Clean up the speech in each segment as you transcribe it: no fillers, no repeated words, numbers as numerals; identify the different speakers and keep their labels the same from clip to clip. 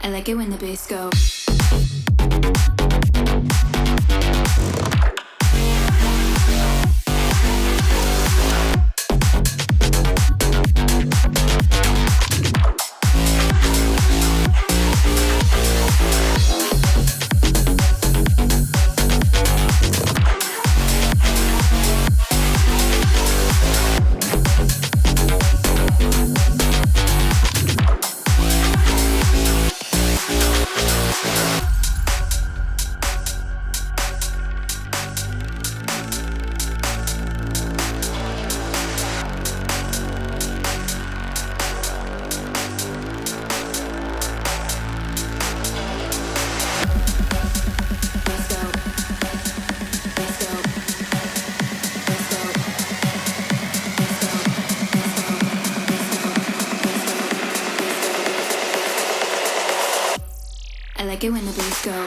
Speaker 1: I like it when the bass go. I like it when the bass go.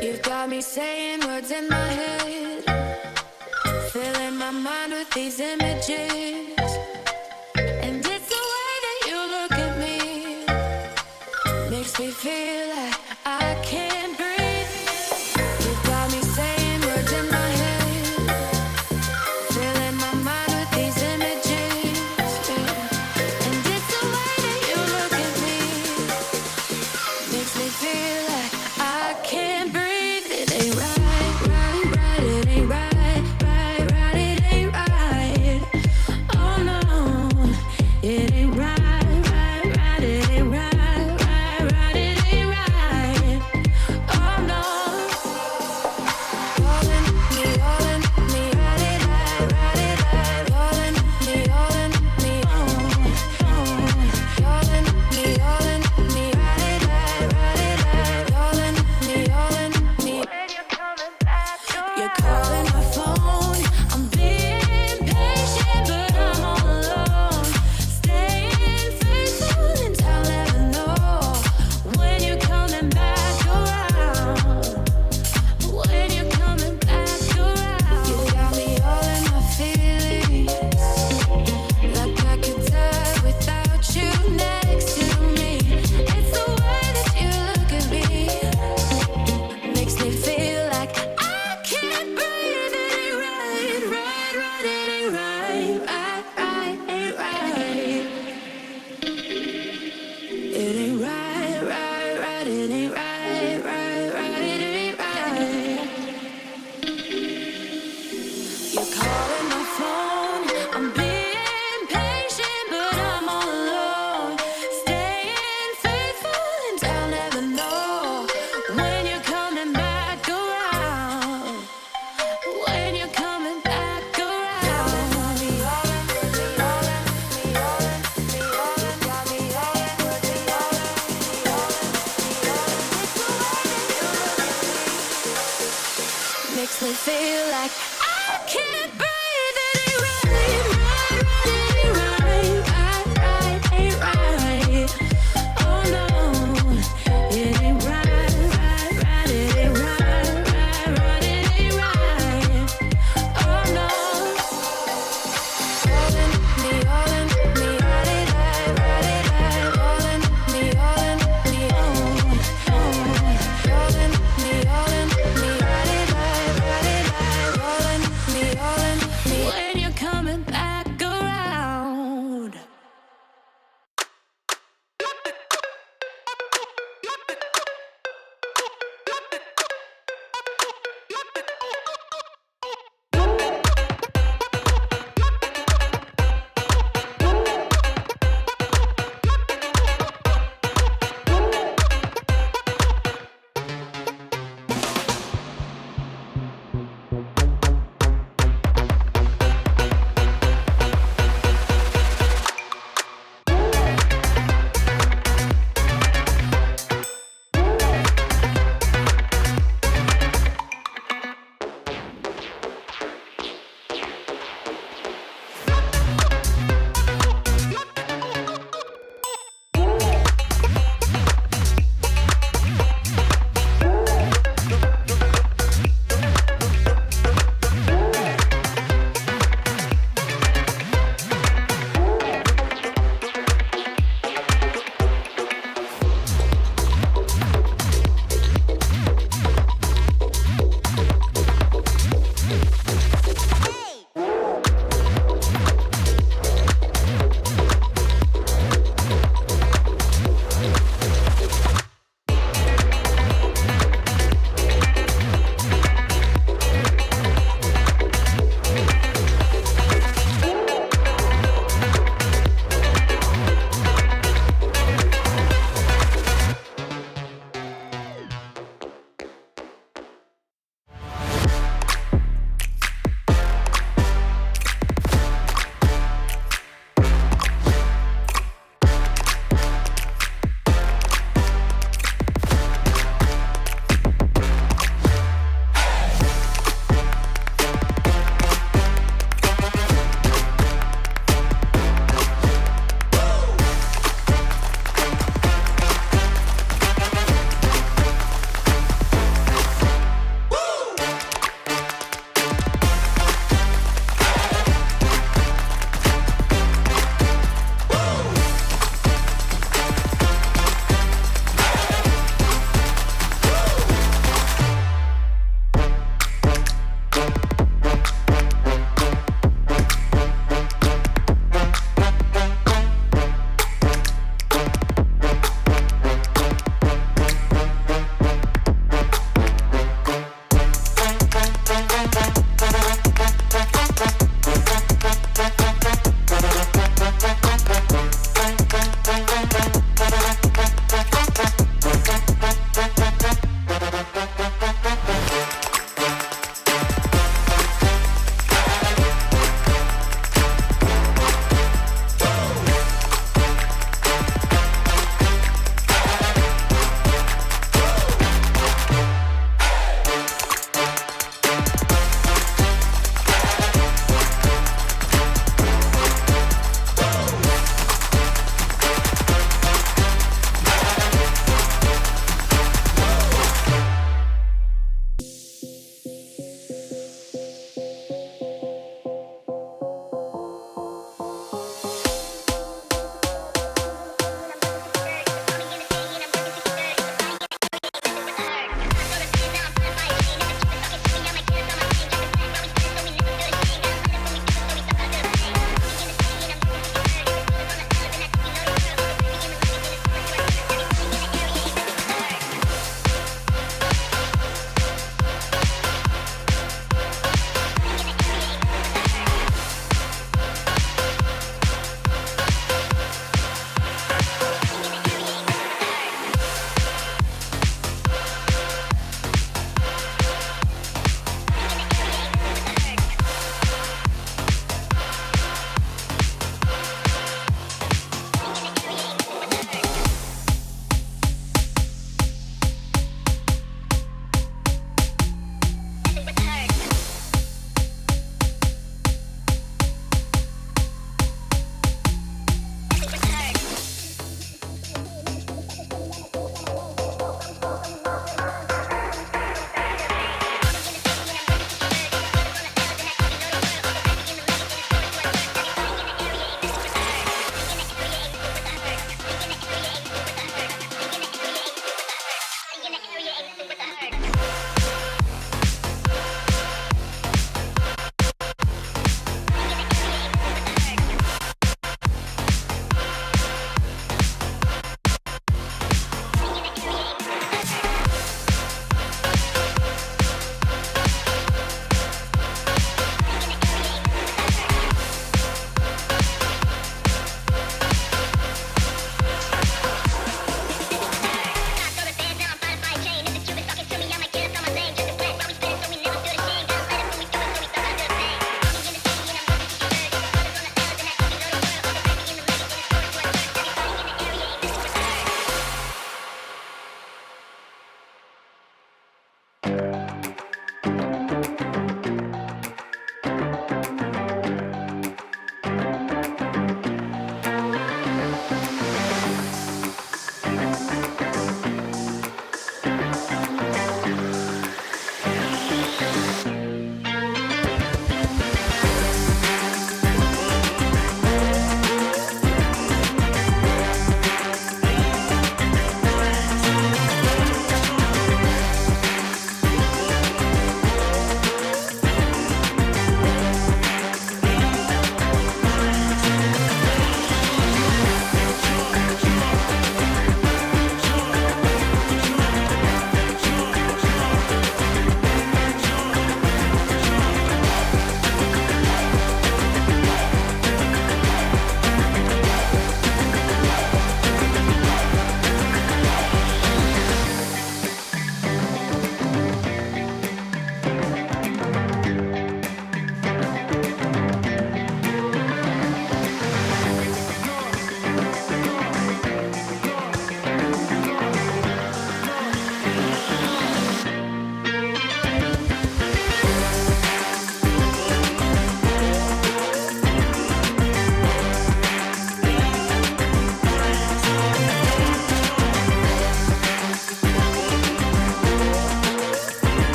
Speaker 2: You've got me saying words in my head, filling my mind with these images. And it's the way that you look at me, makes me feel like I can't breathe. You've got me saying words in my head, filling my mind with these images. And it's the way that you look at me, makes me feel like I can't breathe. It ain't right, right, right. It ain't right, right, right. It ain't right. Oh no, it ain't right, right, right. It ain't right, right, right. It ain't right. Oh no. All in me, right it right, right it right. All in me, oh, oh. All in me, right it right, right it right. All in me. You're calling my phone. I'm being patient, but I'm all alone. Staying faithful, and I'll never know when you're coming back around. When you're coming back around. You got me all in my feelings, like I could die without you next to me. It's the way that you look at me, makes me feel like I can't breathe. It ain't right, right, right. It ain't right, right, right. Ain't right. It ain't right, right, right. It ain't right, right, right. It ain't right. You're calling my phone. I'm being patient, but I'm all alone. Staying faithful, and I'll never know when you're coming back around. When you're coming back around. Makes me feel like I can't breathe. It ain't right, right, right. It ain't right, right, right. Ain't right. Oh no, it ain't right, right, right. It ain't right, right, right. It ain't right. Oh no. All in me, right it right. All in me, oh, oh. All in me, right it right, right it right.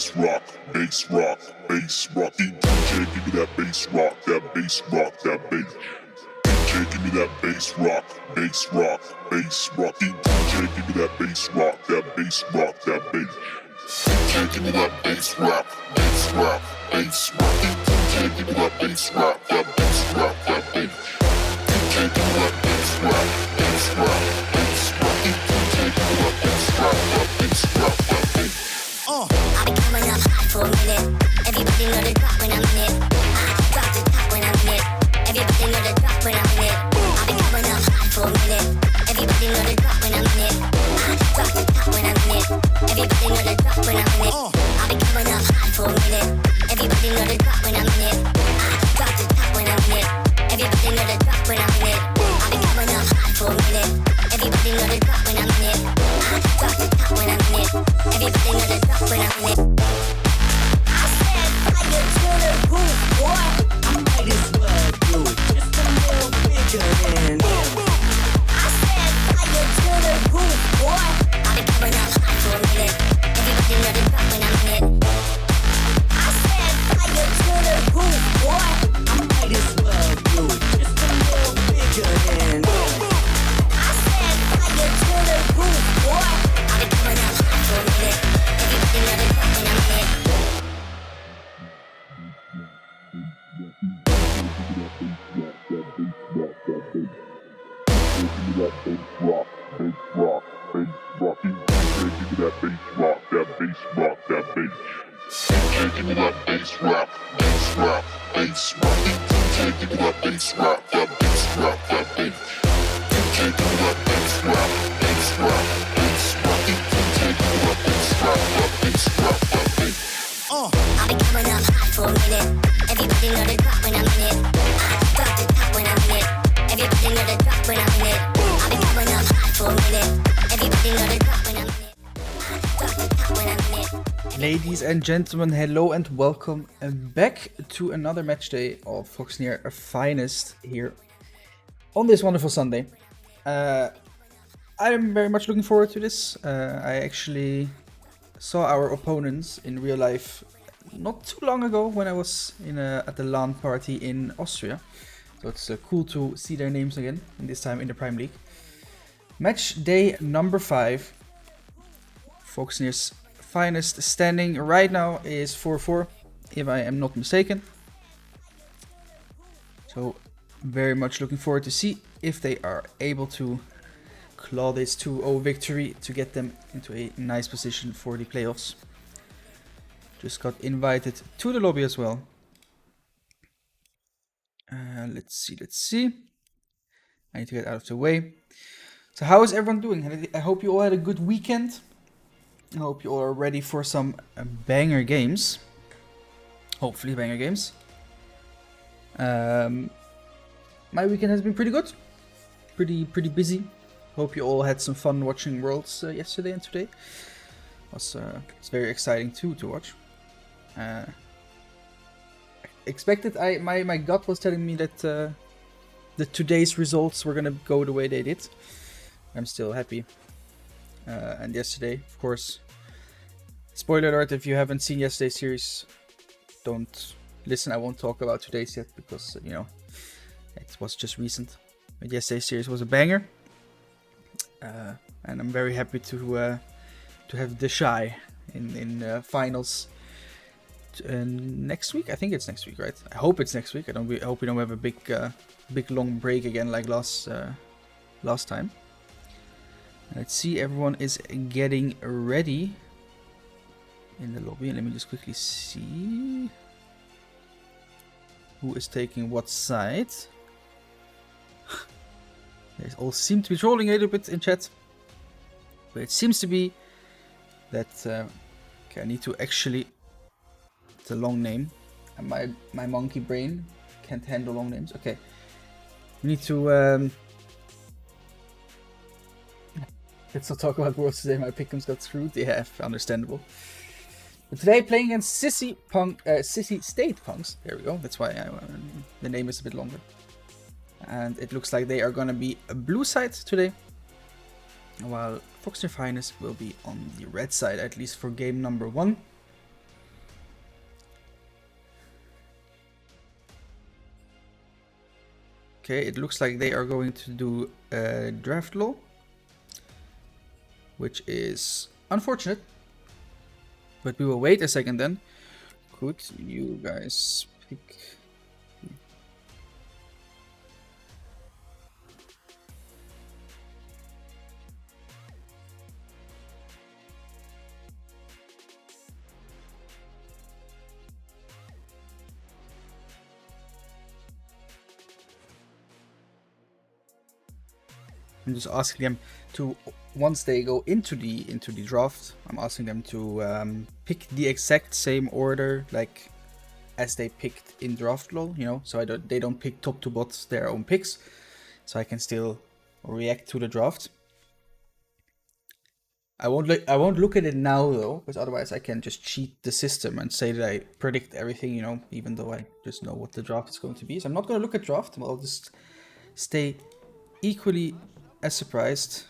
Speaker 3: bass rock, bass rock, bass rock. DJ, give me that bass rock, that bass rock, that bass. DJ, give me that bass rock, bass rock, bass rock. DJ, give me that bass rock, that bass rock, that bass. DJ, give me that bass rock, bass rock, bass rock. DJ, give me that bass rock, that bass rock, that bass. DJ, give me that bass rock, bass rock, bass rock. DJ, give me that bass rock, that bass rock, that bass.
Speaker 4: I'll be coming up hot for a minute. Everybody know the drop when I'm in it. I drop the top when I'm in it. Everybody know the drop when I'm in it. I'll be coming up hot for a minute. Everybody know the drop when I'm in it. I drop the top when I'm in it. Everybody know the drop when I'm in it. I'll be coming up hot for a minute. Everybody know the drop when I'm in it. I drop the top when I'm in it. Everybody know the drop when I'm in it. I'll be coming up hot for a minute. Everybody know the drop when I'm in it. I drop the top when I'm in it. Everybody know the drop when I'm in it. I said fire to the roof, boy. I might as well do it just a little bigger than. I said fire to the roof, boy. I'll be coming up hot for a minute. Everybody know the drop when I'm in it. I said fire to the roof, boy. I might as well do it just a little bigger than. I said fire to the roof, boy. I'll be coming up hot for a minute. Everybody know the drop when I'm in it.
Speaker 3: Rock, bass rock, bass rock. DJ, give me that bass rock, that bass rock, that bass. DJ, give me that bass rock, bass rock, bass rock. DJ, give me that bass rock, that bass rock, that bass. DJ, give me that bass rock, bass rock, bass rock. DJ, give me that bass rock, that bass rock, that bass.
Speaker 4: I'll be coming up hot for a minute. Everybody know the drop when I'm in it. I drop the top when I'm in it. Everybody know the drop when I'm in it. I'll be coming up hot for a minute. Everybody know the drop when I'm in it. I drop the top when I'm in it.
Speaker 5: Ladies and gentlemen, hello and welcome back to another match day of Foxnyr Finest here on this wonderful Sunday. I'm very much looking forward to this. I actually saw our opponents in real life not too long ago when I was at the LAN party in Austria. So it's cool to see their names again, and this time in the Prime League. Match day number 5. Foxnyr's Finest standing right now is 4-4, if I am not mistaken. So very much looking forward to see if they are able to claw this 2-0 victory to get them into a nice position for the playoffs. Just got invited to the lobby as well. Let's see. I need to get out of the way. So how is everyone doing? I hope you all had a good weekend. I hope you all are ready for some banger games. Hopefully banger games. My weekend has been pretty good. Pretty busy. Hope you all had some fun watching Worlds yesterday and today. It's very exciting too to watch. Expected. My gut was telling me that today's results were gonna go the way they did. I'm still happy. And yesterday, of course. Spoiler alert: if you haven't seen yesterday's series, don't listen. I won't talk about today's yet because it was just recent. But yesterday's series was a banger, and I'm very happy to have the Shy in finals. Next week, I think it's next week, right? I hope it's next week. I hope we don't have a big long break again like last time. Let's see, everyone is getting ready in the lobby. Let me just quickly see who is taking what side. They all seem to be trolling a little bit in chat, but it seems to be that okay, I need to actually. It's a long name, and my monkey brain can't handle long names. Okay, we need to. Let's not talk about Worlds today. My pick'ems got screwed. Yeah, understandable. But today playing against Sissi State Punks. There we go. That's why the name is a bit longer. And it looks like they are gonna be a blue side today, while Foxnyr Finest will be on the red side, at least for game number 1. Okay, it looks like they are going to do draft law, which is unfortunate. But we will wait a second then. Could you guys pick? I'm just asking them to, once they go into the draft, I'm asking them to pick the exact same order like as they picked in draft law, you know, so they don't pick top to bot their own picks, so I can still react to the draft. I won't look at it now though, because otherwise I can just cheat the system and say that I predict everything, you know, even though I just know what the draft is going to be. So I'm not going to look at draft. I'll just stay equally as surprised.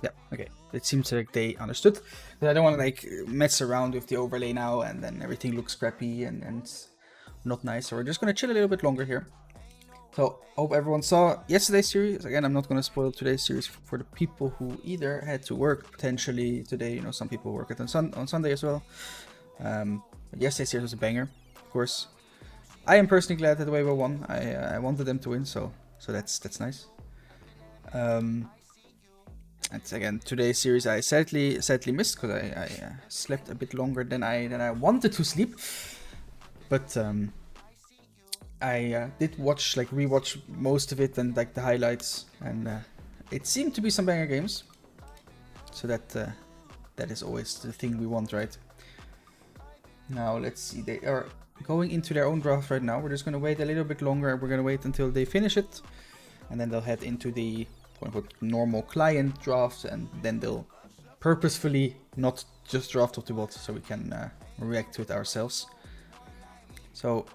Speaker 5: Yeah, okay. It seems like they understood. But I don't want to like mess around with the overlay now and then everything looks crappy and not nice. So we're just gonna chill a little bit longer here. So hope everyone saw yesterday's series. Again, I'm not gonna spoil today's series for the people who either had to work potentially today. You know, some people work on Sunday as well. But yesterday's series was a banger, of course. I am personally glad that Weibo won. I wanted them to win, so that's nice. And again, today's series I sadly missed because I slept a bit longer than I wanted to sleep. But I did rewatch most of it and like the highlights, and it seemed to be some banger games. So that is always the thing we want, right? Now let's see. They are going into their own draft right now. We're just gonna wait a little bit longer. We're gonna wait until they finish it, and then they'll head into the normal client draft, and then they'll purposefully not just draft off the bot so we can react to it ourselves. So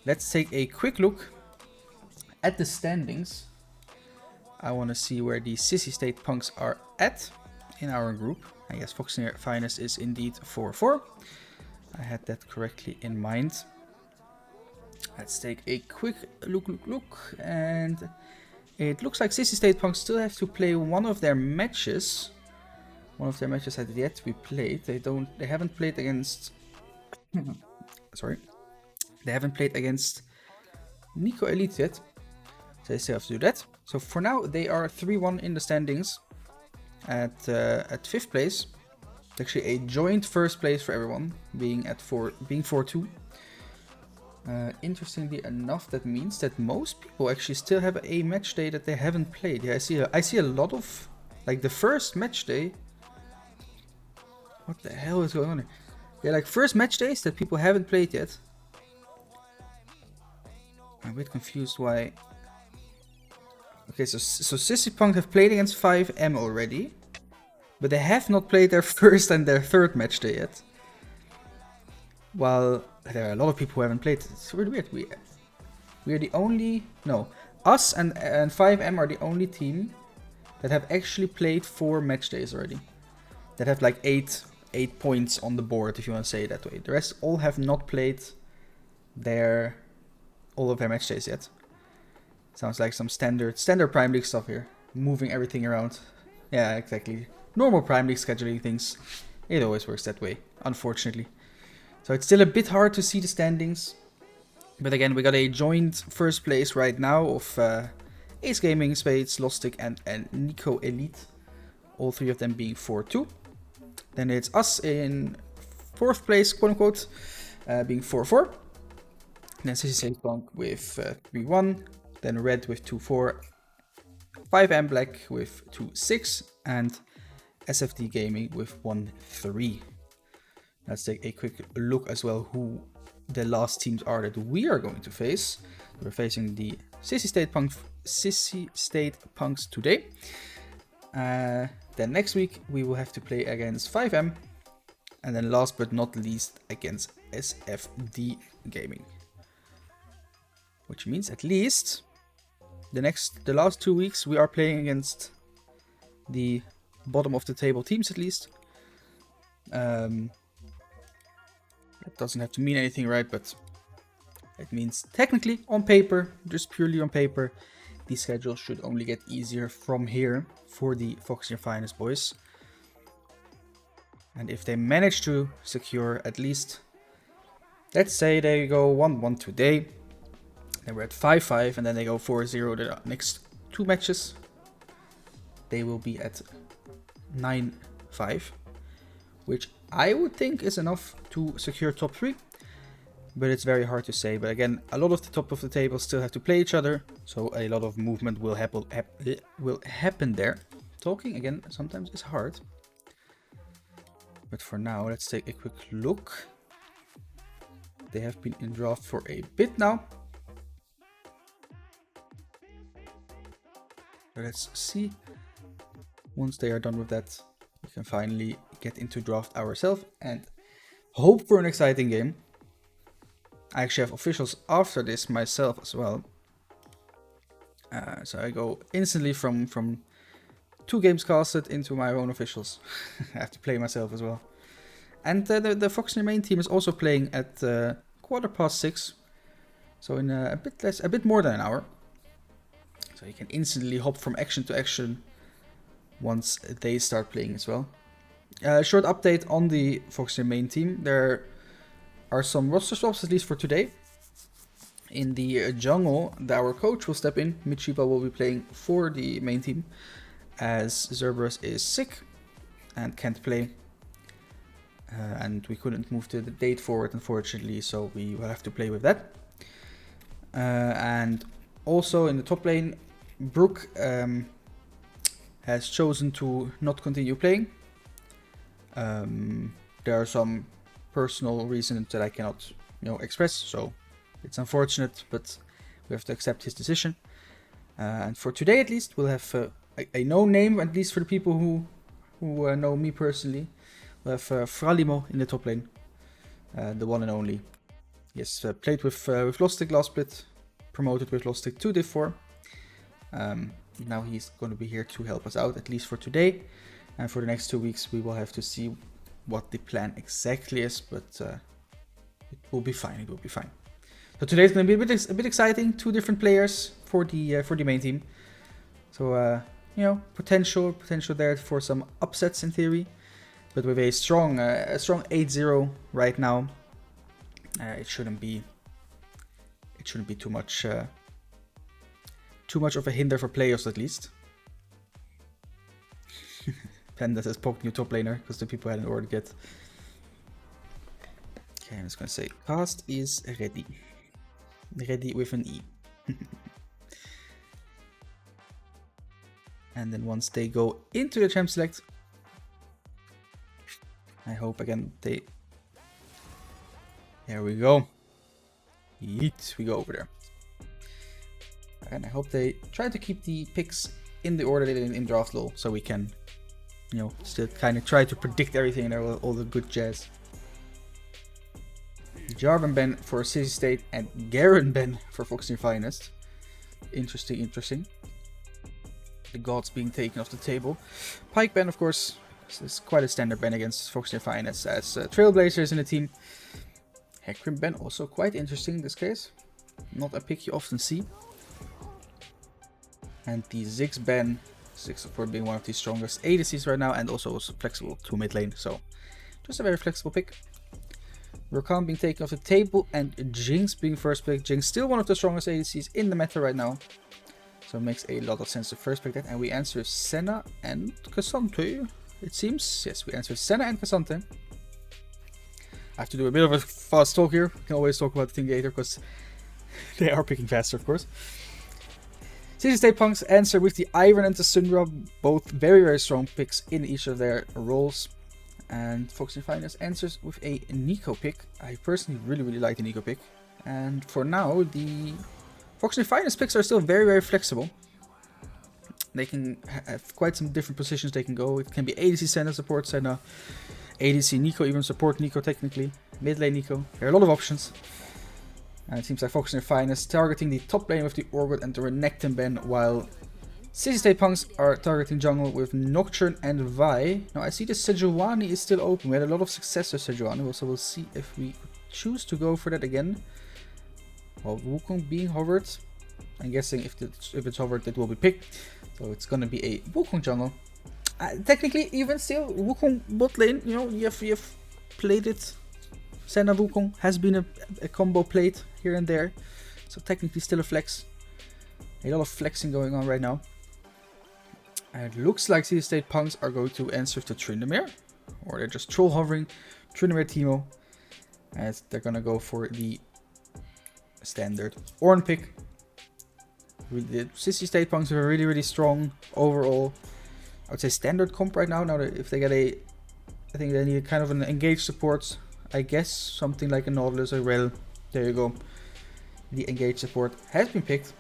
Speaker 5: let's take a quick look at the standings. I want to see where the Sissi State Punks are at in our group. I guess Foxnyr Finest is indeed 4-4. I had that correctly in mind. Let's take a quick look, and it looks like Sissi State Punks still have to play one of their matches. One of their matches had yet to be played. They haven't played against sorry. They haven't played against Nico Elite yet. So they still have to do that. So for now they are 3-1 in the standings at 5th place. It's actually a joint first place for everyone, being 4-2. Interestingly enough, that means that most people actually still have a match day that they haven't played. Yeah, I see a lot of like the first match day. What the hell is going on here? Yeah, like first match days that people haven't played yet. I'm a bit confused why. Okay, so Sissi Punk have played against 5M already, but they have not played their first and their third match day yet. While there are a lot of people who haven't played. It's really weird. We are the only... No. Us and 5M are the only team that have actually played 4 match days already. That have like 8 points on the board, if you want to say it that way. The rest all have not played all of their match days yet. Sounds like some standard Prime League stuff here. Moving everything around. Yeah, exactly. Normal Prime League scheduling things. It always works that way, unfortunately. So it's still a bit hard to see the standings. But again, we got a joint first place right now of Ace Gaming, Spades, Lostic, and Nico Elite. All 3 of them being 4-2. Then it's us in 4th place, quote unquote, being 4-4. Then Sissi State Punk with 3-1. Then Red with 2-4. 5M Black with 2-6. And SFD Gaming with 1-3. Let's take a quick look as well who the last teams are that we are going to face. We're facing the Sissi State Punks today. Then next week we will have to play against 5M. And then last but not least against SFD Gaming. Which means at least the last 2 weeks we are playing against the bottom of the table teams at least. That doesn't have to mean anything, right? But it means technically on paper, just purely on paper, the schedule should only get easier from here for the Foxnyr Finest boys. And if they manage to secure at least, let's say they go 1-1 today, then we're at 5-5, and then they go 4-0 the next 2 matches, they will be at 9-5, which I would think is enough to secure top 3. But it's very hard to say. But again, a lot of the top of the table still have to play each other, so a lot of movement will happen there. Talking again sometimes is hard. But for now, let's take a quick look. They have been in draft for a bit now. So let's see. Once they are done with that, we can finally get into draft ourselves and hope for an exciting game. I actually have officials after this myself as well. So I go instantly from 2 games casted into my own officials. I have to play myself as well. And the Foxnyr main team is also playing at 6:15. So in a bit more than an hour. So you can instantly hop from action to action once they start playing as well. Short update on the Foxnyr main team. There are some roster swaps, at least for today. In the jungle, our coach will step in. Michiba will be playing for the main team, as Zerberus is sick and can't play. And we couldn't move the date forward, unfortunately, so we will have to play with that. And also in the top lane, Brook has chosen to not continue playing. There are some personal reasons that I cannot, express, so it's unfortunate, but we have to accept his decision. And for today, at least, we'll have a known name, at least for the people who know me personally. We'll have Fralimo in the top lane, the one and only. He has played with Lostic last split, promoted with Lostic to Div 4. Now he's going to be here to help us out, at least for today. And for the next 2 weeks, we will have to see what the plan exactly is, but it will be fine. It will be fine. So today's going to be a bit exciting. 2 different players for the main team. So potential there for some upsets in theory, but with a strong 8-0 right now, it shouldn't be too much of a hinder for playoffs, at least. Panda says poke new top laner because the people hadn't ordered yet. Okay, I'm just gonna say cast is ready. Ready with an E. And then once they go into the champ select, I hope again they... There we go. Yeet, we go over there. And I hope they try to keep the picks in the order they did in draft lol, so we can, still kind of try to predict everything and all the good jazz. Jarvan Ben for Sissi State and Garen Ben for Foxnyr Finest. Interesting. The gods being taken off the table. Pike Ben, of course, is quite a standard Ben against Foxnyr Finest as Trailblazers in the team. Hecarim Ben also quite interesting in this case. Not a pick you often see. And the Ziggs Ben, Ziggs for being one of the strongest ADCs right now, and also flexible to mid lane, so just a very flexible pick. Rakan being taken off the table, and Jinx being first pick. Jinx still one of the strongest ADCs in the meta right now, so it makes a lot of sense to first pick that. And we answer Senna and Cassante, it seems. Yes, we answer Senna and Cassante. I have to do a bit of a fast talk here. We can always talk about the thing later because they are picking faster, of course. Sissi State Punks answer with the Iron and the Syndra, both very strong picks in each of their roles. And Foxnyr Finest answers with a Nico pick. I personally really like the Nico pick. And for now, the Foxnyr Finest picks are still very, very flexible. They can have quite some different positions they can go. It can be ADC Senna, support Senna, ADC Nico, even support Nico technically, mid lane Nico. There are a lot of options. And it seems like Foxnyr Finest targeting the top lane with the Orgut and the Renekton ban, while Sissi State Punks are targeting jungle with Nocturne and Vi. Now I see the Sejuani is still open. We had a lot of success with Sejuani, so we'll see if we choose to go for that again. Well, Wukong being hovered. I'm guessing if it's hovered, it will be picked. So it's gonna be a Wukong jungle. Technically, even still, Wukong bot lane. You know, you have played it. Senna Wukong has been a combo played here and there. So technically still a flex. A lot of flexing going on right now. And it looks like Sissi State Punks are going to answer to Tryndamere. Or they're just troll hovering Tryndamere Teemo. As they're gonna go for the standard Ornn pick. The Sissi State Punks are really, really strong overall. I would say standard comp right now. Now, if they get I think they need kind of an engaged support. I guess something like a Nautilus or Rel. There you go. The engaged support has been picked.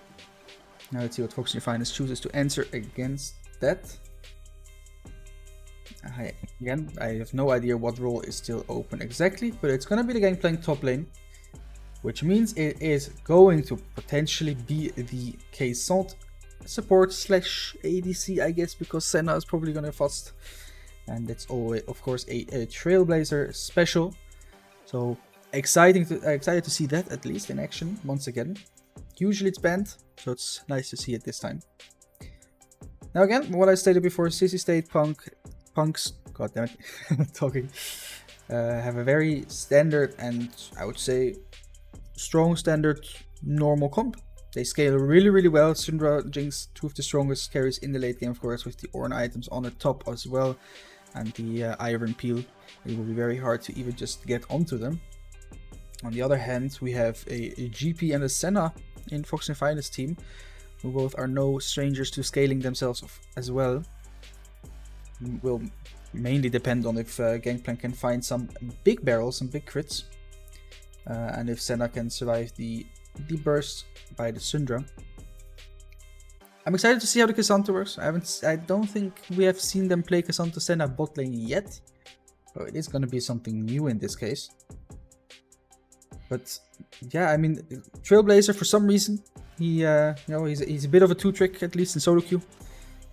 Speaker 5: Now let's see what Foxnyr Finest chooses to answer against that. Again, I have no idea what role is still open exactly, but it's gonna be the gang playing top lane. Which means it is going to potentially be the Kaysant support slash ADC, I guess, because Senna is probably going to fast. And it's always, of course, a Trailblazer special. So excited to see that at least in action once again. Usually it's banned, so it's nice to see it this time. Now again, what I stated before, Sissi State Punks, god damn it, talking, have a very standard and I would say strong standard normal comp. They scale really, really well. Syndra, Jinx, two of the strongest carries in the late game, of course, with the Ornn items on the top as well. And the Iron Peel. It will be very hard to even just get onto them. On the other hand, we have a GP and a Senna in Foxnyr Finest team, who both are no strangers to scaling themselves as well. Will mainly depend on if Gangplank can find some big barrels, some big crits. And if Senna can survive the burst by the Syndra. I'm excited to see how the K'Sante works. I don't think we have seen them play K'Sante Senna bot lane yet. So it is going to be something new in this case. But yeah, I mean, Trailblazer for some reason, he's a bit of a two-trick, at least in solo queue.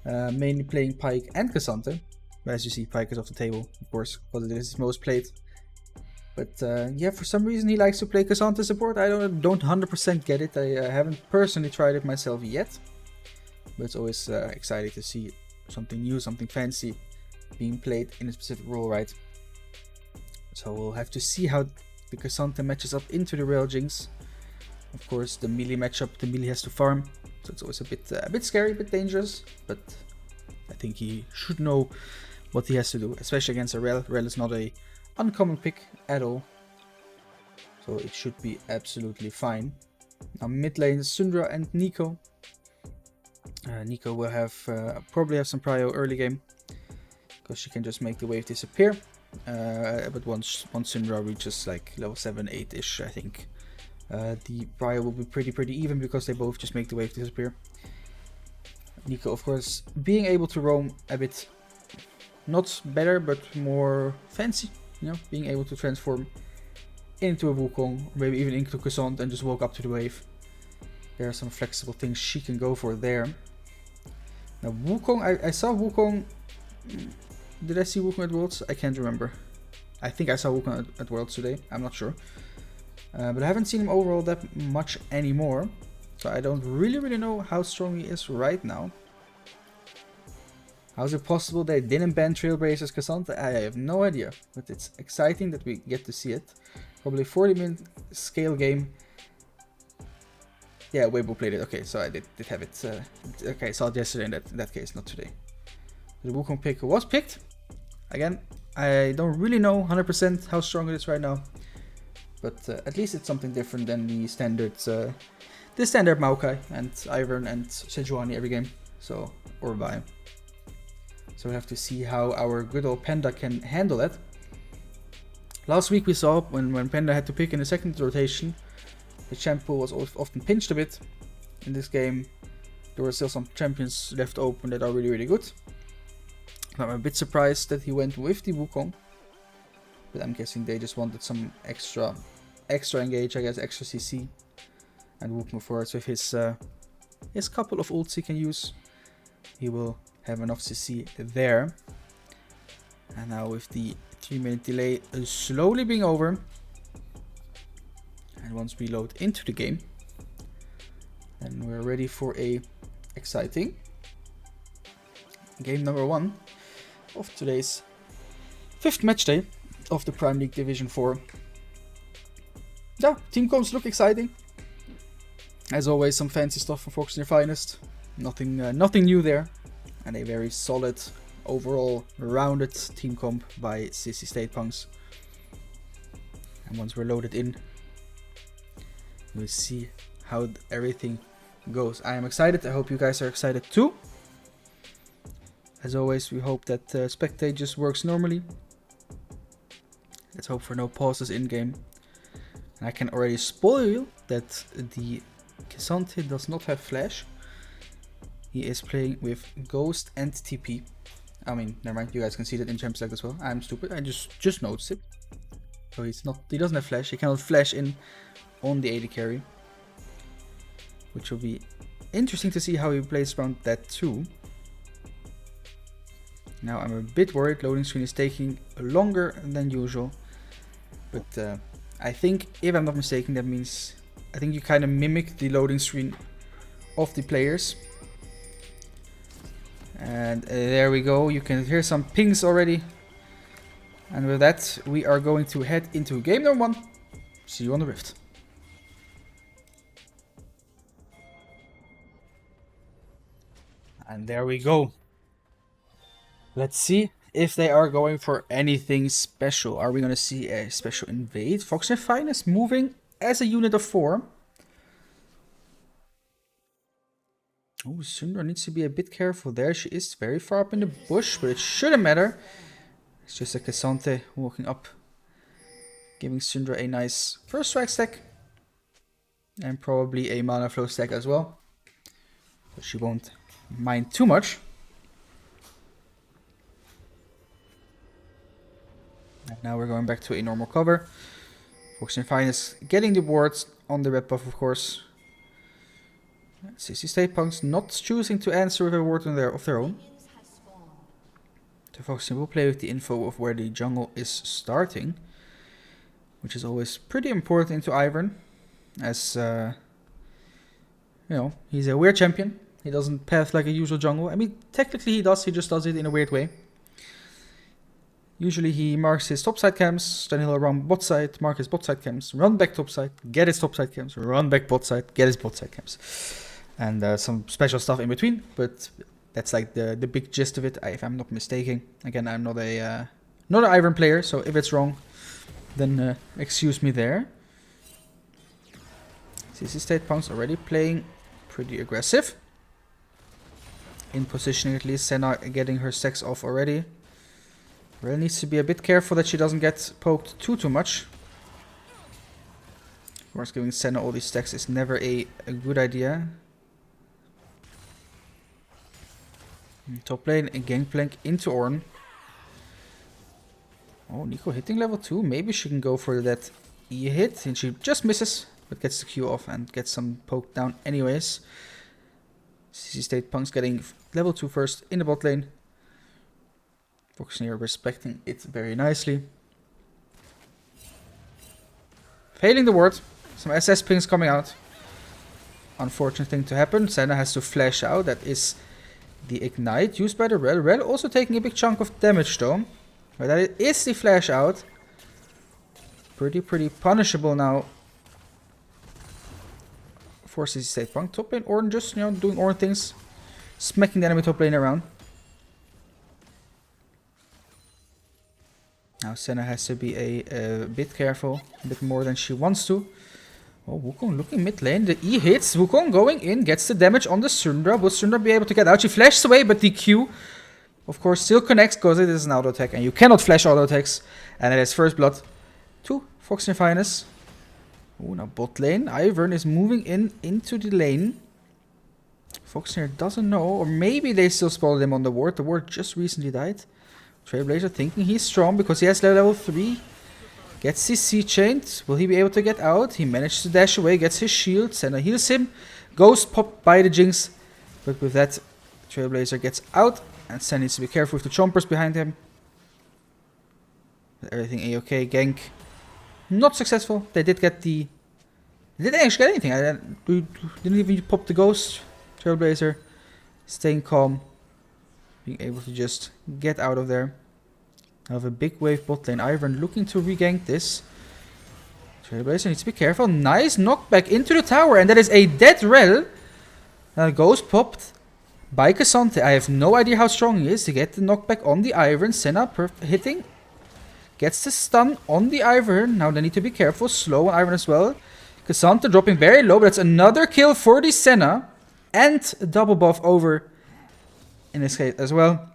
Speaker 5: Mainly playing Pyke and K'Sante. But as you see, Pyke is off the table, of course, because it is his most played. But yeah, for some reason he likes to play K'Sante support. I don't 100% get it. I haven't personally tried it myself yet. But it's always exciting to see something new, something fancy being played in a specific role, right? So we'll have to see how the K'Sante matches up into the Rail Jinx. Of course, the melee matchup, the melee has to farm. So it's always a bit scary, a bit dangerous. But I think he should know what he has to do, especially against a Rel. Rel is not a uncommon pick at all. So it should be absolutely fine. Now mid lane, Syndra and Nico. Nico will probably have some prio early game, because she can just make the wave disappear. But once Syndra reaches like level 7, 8-ish, I think the prio will be pretty even, because they both just make the wave disappear. Nico, of course, being able to roam a bit, not better, but more fancy. You know, being able to transform into a Wukong, or maybe even into K'Sante and just walk up to the wave. There are some flexible things she can go for there. Now Wukong, I saw Wukong. Did I see Wukong at Worlds? I can't remember. I think I saw Wukong at Worlds today. I'm not sure. But I haven't seen him overall that much anymore. So I don't really know how strong he is right now. How is it possible they didn't ban Trailblazers K'Sante? I have no idea. But it's exciting that we get to see it. Probably 40-minute scale game. Yeah, Weibo played it. Okay, so I did have it. Okay, I saw it yesterday in that case, not today. The Wukong pick was picked. Again, I don't really know 100% how strong it is right now. But at least it's something different than the standard Maokai and Ivern and Sejuani every game. So, or Vi. So we have to see how our good old Panda can handle that. Last week we saw when Panda had to pick in the second rotation, the champ pool was often pinched a bit. in this game. There were still some champions left open that are really, really good. I'm a bit surprised that he went with the Wukong. But I'm guessing they just wanted some extra engage, I guess, extra CC. And Wukong forwards with his couple of ults he can use. He will have enough CC there. And now with the 3-minute delay slowly being over. And once we load into the game, then we're ready for a exciting game number 1 of today's 5th match day of the Prime League Division 4. Yeah, team comps look exciting. As always, some fancy stuff from Foxnyr Finest. Nothing new there. And a very solid, overall, rounded team comp by Sissi State Punks. And once we're loaded in, we'll see how everything goes. I am excited. I hope you guys are excited too. As always, we hope that spectate just works normally. Let's hope for no pauses in game. And I can already spoil that the Cassante does not have flash. He is playing with Ghost and TP. I mean, never mind, you guys can see that in Champ Select as well. I'm stupid, I just noticed it. So he doesn't have flash, he cannot flash in on the AD carry. Which will be interesting to see how he plays around that too. Now I'm a bit worried, loading screen is taking longer than usual. But I think, if I'm not mistaken, that means I think you kind of mimic the loading screen of the players. And there we go, you can hear some pings already. And with that, we are going to head into game number 1. See you on the Rift. And there we go. Let's see if they are going for anything special. Are we going to see a special invade? Foxnyr Finest moving as a unit of 4. Oh, Syndra needs to be a bit careful there. She is very far up in the bush, but it shouldn't matter. It's just a Cassante walking up, giving Syndra a nice first strike stack. And probably a mana flow stack as well. But she won't mind too much. And now we're going back to a normal cover. Foxnyr Finest getting the wards on the red buff, of course. Sissi State Punks not choosing to answer with a ward of their own. The Foxnyr will play with the info of where the jungle is starting, which is always pretty important to Ivern, as you know, he's a weird champion. He doesn't path like a usual jungle. I mean, technically he does, he just does it in a weird way. Usually he marks his topside camps, then he'll run bot side, mark his bot side camps, run back topside, get his topside camps, run back bot side, get his bot side camps. And some special stuff in between, but that's like the big gist of it, if I'm not mistaken. Again, I'm not an Ivern player, so if it's wrong, then excuse me there. Sissi State Punks already playing pretty aggressive. In positioning at least, Senna getting her stacks off already. Really needs to be a bit careful that she doesn't get poked too much. Of course, giving Senna all these stacks is never a good idea. Top lane, a gangplank into Ornn. Oh, Nico hitting level 2. Maybe she can go for that E hit. And she just misses, but gets the Q off and gets some poke down anyways. Sissi State Punks getting level 2 first in the bot lane. Foxnyr respecting it very nicely. Failing the ward. Some SS pings coming out. Unfortunate thing to happen. Senna has to flash out. That is the ignite used by the Rel. Rel also taking a big chunk of damage though. But that is the flash out. Pretty punishable now for Sissi State Punk. Top lane Ornn just, doing Ornn things. Smacking the enemy top lane around. Now Senna has to be a bit careful. A bit more than she wants to. Oh, Wukong looking mid lane. The E hits. Wukong going in. Gets the damage on the Syndra. Will Syndra be able to get out? She flashes away, but the Q, of course, still connects because it is an auto attack. And you cannot flash auto attacks. And it is first blood to Foxnyr Finest. Oh, now bot lane. Ivern is moving into the lane. Foxnyr doesn't know, or maybe they still spotted him on the ward. The ward just recently died. Trailblazer thinking he's strong because he has level 3. Gets his C chained. Will he be able to get out? He managed to dash away, gets his shield. Senna heals him. Ghost popped by the Jinx. But with that, Trailblazer gets out. And Senna needs to be careful with the chompers behind him. Everything A-okay. Gank. Not successful. They did get the... They didn't actually get anything. I didn't even pop the Ghost. Trailblazer staying calm. Being able to just get out of there. I have a big wave bot lane. Ivern looking to regank this. Trailblazer needs to be careful. Nice knockback into the tower. And that is a dead Rel. Now Ghost popped by Cassante. I have no idea how strong he is to get the knockback on the Ivern. Senna hitting. Gets the stun on the Ivern. Now they need to be careful. Slow on Ivern as well. Cassante dropping very low. But that's another kill for the Senna. And a double buff over in this case as well.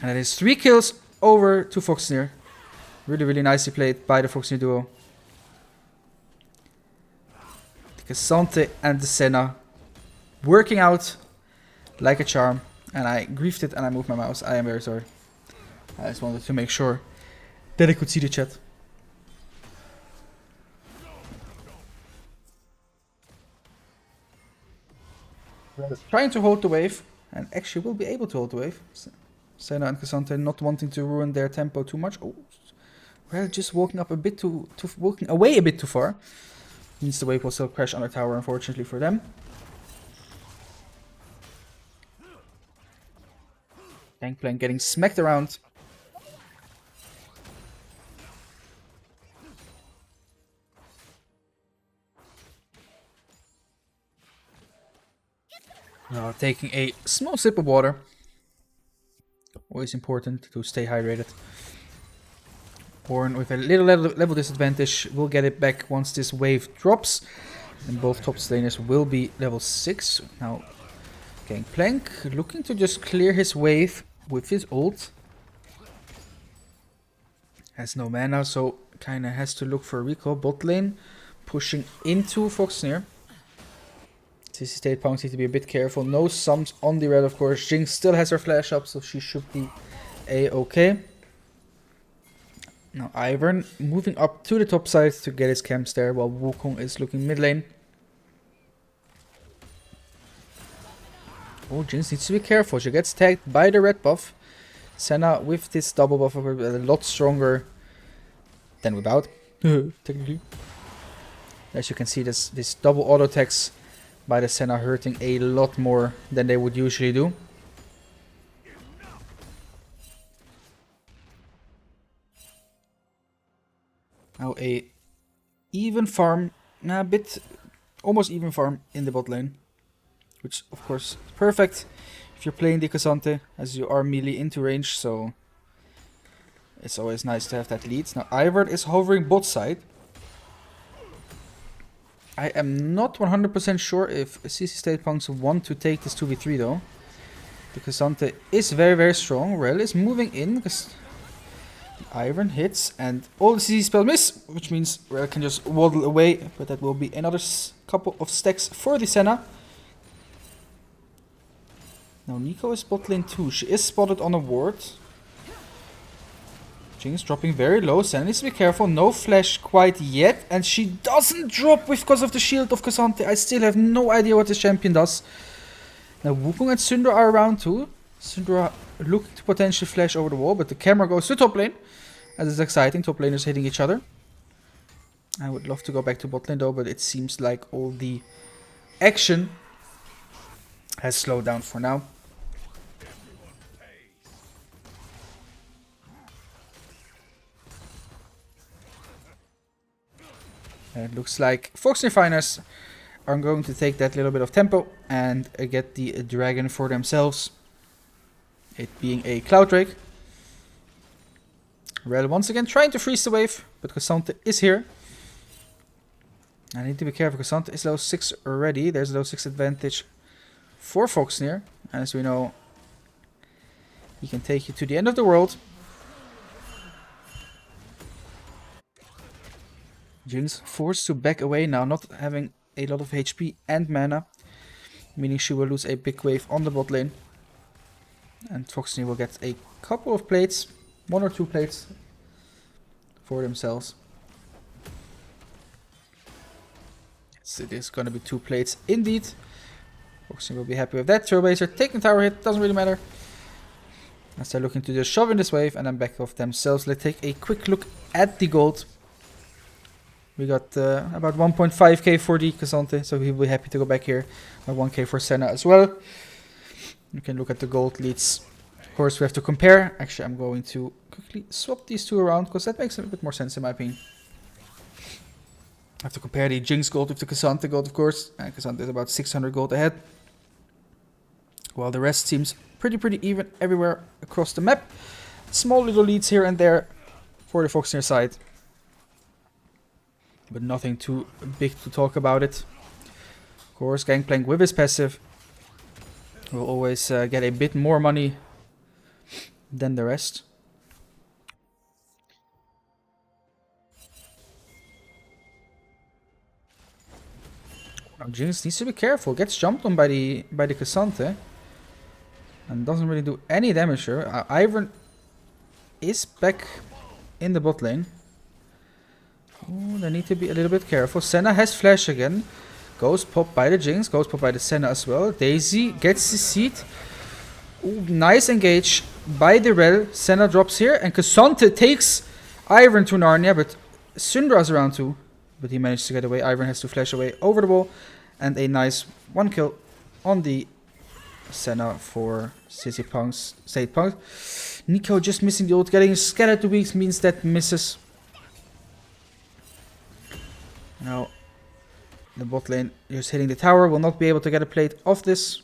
Speaker 5: And that is 3 kills over to Foxnyr. Really, really nicely played by the Foxnyr duo. The Cassante and the Senna working out like a charm. And I griefed it and I moved my mouse. I am very sorry. I just wanted to make sure that I could see the chat. Trying to hold the wave, and actually will be able to hold the wave. Senna and Cassante not wanting to ruin their tempo too much. Oh, well, just walking up a bit walking away a bit too far. Means the wave will still crash on the tower, unfortunately for them. Gangplank getting smacked around. Taking a small sip of water. Always important to stay hydrated. Born with a little level disadvantage will get it back once this wave drops. And both top laners will be level 6. Now, Gangplank looking to just clear his wave with his ult. Has no mana, so kinda has to look for a recall. Bot lane pushing into Foxnyr. Sissi State Punks need to be a bit careful. No sums on the red, of course. Jinx still has her flash up, so she should be A-okay. Now Ivern moving up to the top side to get his camps there, while Wukong is looking mid lane. Oh, Jinx needs to be careful. She gets tagged by the red buff. Senna with this double buff a lot stronger than without, technically. As you can see, this double auto attacks by the Senna hurting a lot more than they would usually do. Now a even farm, a bit almost even farm in the bot lane, which of course is perfect if you're playing the Cassante, as you are melee into range, so it's always nice to have that lead. Now Ivern is hovering bot side. I am not 100% sure if Sissi State Punks want to take this 2v3 though. The Cassante is very, very strong. Rel is moving in because Ivern hits and all the Sissi spells miss, which means Rel can just waddle away, but that will be another couple of stacks for the Senna. Now Nico is bot lane too. She is spotted on a ward. Jinx dropping very low. Senna needs to be careful. No flash quite yet. And she doesn't drop because of the shield of Cassante. I still have no idea what this champion does. Now Wukong and Syndra are around too. Syndra looking to potentially flash over the wall. But the camera goes to top lane. As it's exciting. Top laners hitting each other. I would love to go back to bot lane though. But it seems like all the action has slowed down for now. And it looks like Foxnyr Finers are going to take that little bit of tempo and get the dragon for themselves. It being a Cloud Drake. Rel once again trying to freeze the wave, but Cassante is here. I need to be careful. Cassante is level 6 already. There's a level 6 advantage for Foxnyr. As we know, he can take you to the end of the world. Jinx forced to back away now, not having a lot of HP and mana. meaning she will lose a big wave on the bot lane. And Foxnyr will get a couple of plates, 1 or 2 plates for themselves. Yes, it is going to be 2 plates indeed. Foxnyr will be happy with that. Trailblazer taking tower hit, doesn't really matter. As they're looking to just shove in this wave and then back off themselves. Let's take a quick look at the gold. We got about 1.5k for the Cassante, so he'll be happy to go back here. 1k for Senna as well. You can look at the gold leads. Of course, we have to compare. Actually, I'm going to quickly swap these two around, because that makes a bit more sense in my opinion. I have to compare the Jinx gold with the Cassante gold, of course. And Cassante is about 600 gold ahead. While the rest seems pretty even everywhere across the map. Small little leads here and there for the Foxnyr side. But nothing too big to talk about it. Of course, Gangplank with his passive will always get a bit more money than the rest. Now Jinx needs to be careful. Gets jumped on by the Cassante. And doesn't really do any damage here. Ivern is back in the bot lane. Ooh, they need to be a little bit careful. Senna has flash again. Goes pop by the Jinx. Goes pop by the Senna as well. Daisy gets the seed. Ooh, nice engage by the Rel. Senna drops here. And Cassante takes Ivern to Narnia. But Syndra's around too. But he managed to get away. Ivern has to flash away over the wall. And a nice 1 kill on the Senna for Sissi Punks. State Punks. Nico just missing the ult. Getting scattered to weeks means that misses. Now, the bot lane just hitting the tower. Will not be able to get a plate off this.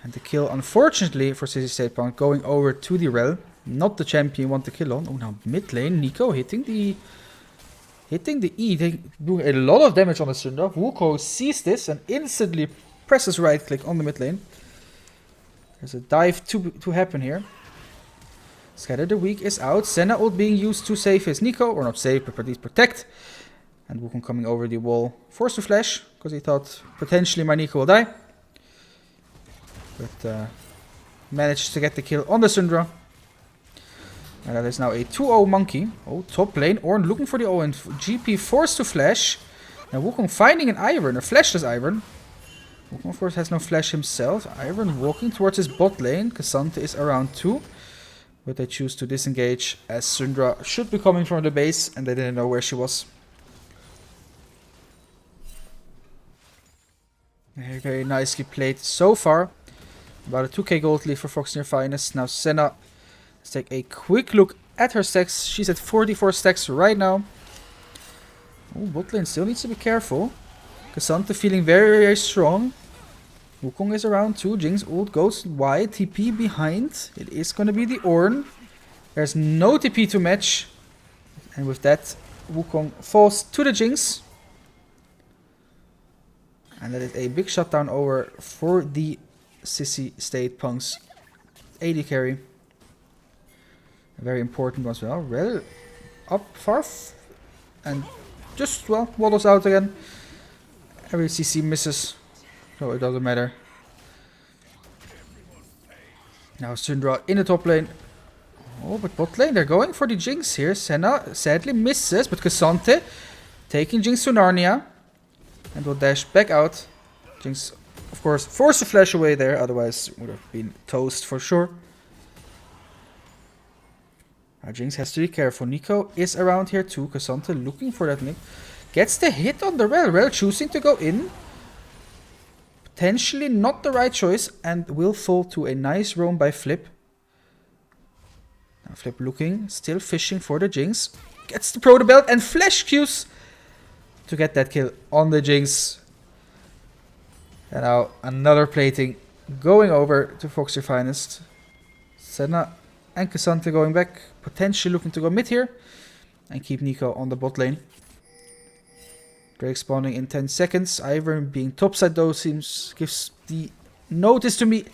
Speaker 5: And the kill, unfortunately, for Sissi State Punk going over to the Rel. Not the champion you want to kill on. Oh, now mid lane. Nico hitting the E. Doing a lot of damage on the Syndra. Wukong sees this and instantly presses right click on the mid lane. There's a dive to happen here. Scatter the Weak is out. Senna ult being used to save his Nico. Or not save, but at least protect. And Wukong coming over the wall. Forced to flash. Because he thought potentially my Nico will die. But managed to get the kill on the Syndra. And that is now a 2-0 Monkey. Oh, top lane. Ornn looking for the O and GP forced to flash. Now Wukong finding an Ivern. A flashless Ivern. Wukong of course has no flash himself. Ivern walking towards his bot lane. Cassante is around too. But they choose to disengage as Syndra should be coming from the base and they didn't know where she was. Very nicely played so far. About a 2k gold lead for Foxnyr Finest. Now Senna, let's take a quick look at her stacks. She's at 44 stacks right now. Oh, bot lane still needs to be careful. Cassante feeling very strong. Wukong is around too. Jinx ult goes wide. TP behind. It is going to be the Ornn. There's no TP to match. And with that, Wukong falls to the Jinx. And that is a big shutdown over for the Sissi State Punks. AD carry. A very important one as well. Rel up far. And just, well, waddles out again. Every CC misses. So it doesn't matter. Now Syndra in the top lane. Oh, but bot lane, they're going for the Jinx here. Senna sadly misses, but Cassante taking Jinx to Narnia. And will dash back out. Jinx, of course, forced to flash away there. Otherwise, would have been toast for sure. Now Jinx has to be careful. Nico is around here too. Cassante looking for that nick. Gets the hit on the Rel. Rel choosing to go in. Potentially not the right choice. And will fall to a nice roam by Flip. Now Flip looking. Still fishing for the Jinx. Gets the Proto Belt and flash Qs to get that kill on the Jinx. And now another plating going over to Foxnyr Finest. Senna and Cassante going back. Potentially looking to go mid here. And keep Nico on the bot lane. Drake spawning in 10 seconds. Ivern being topside though gives the notice to me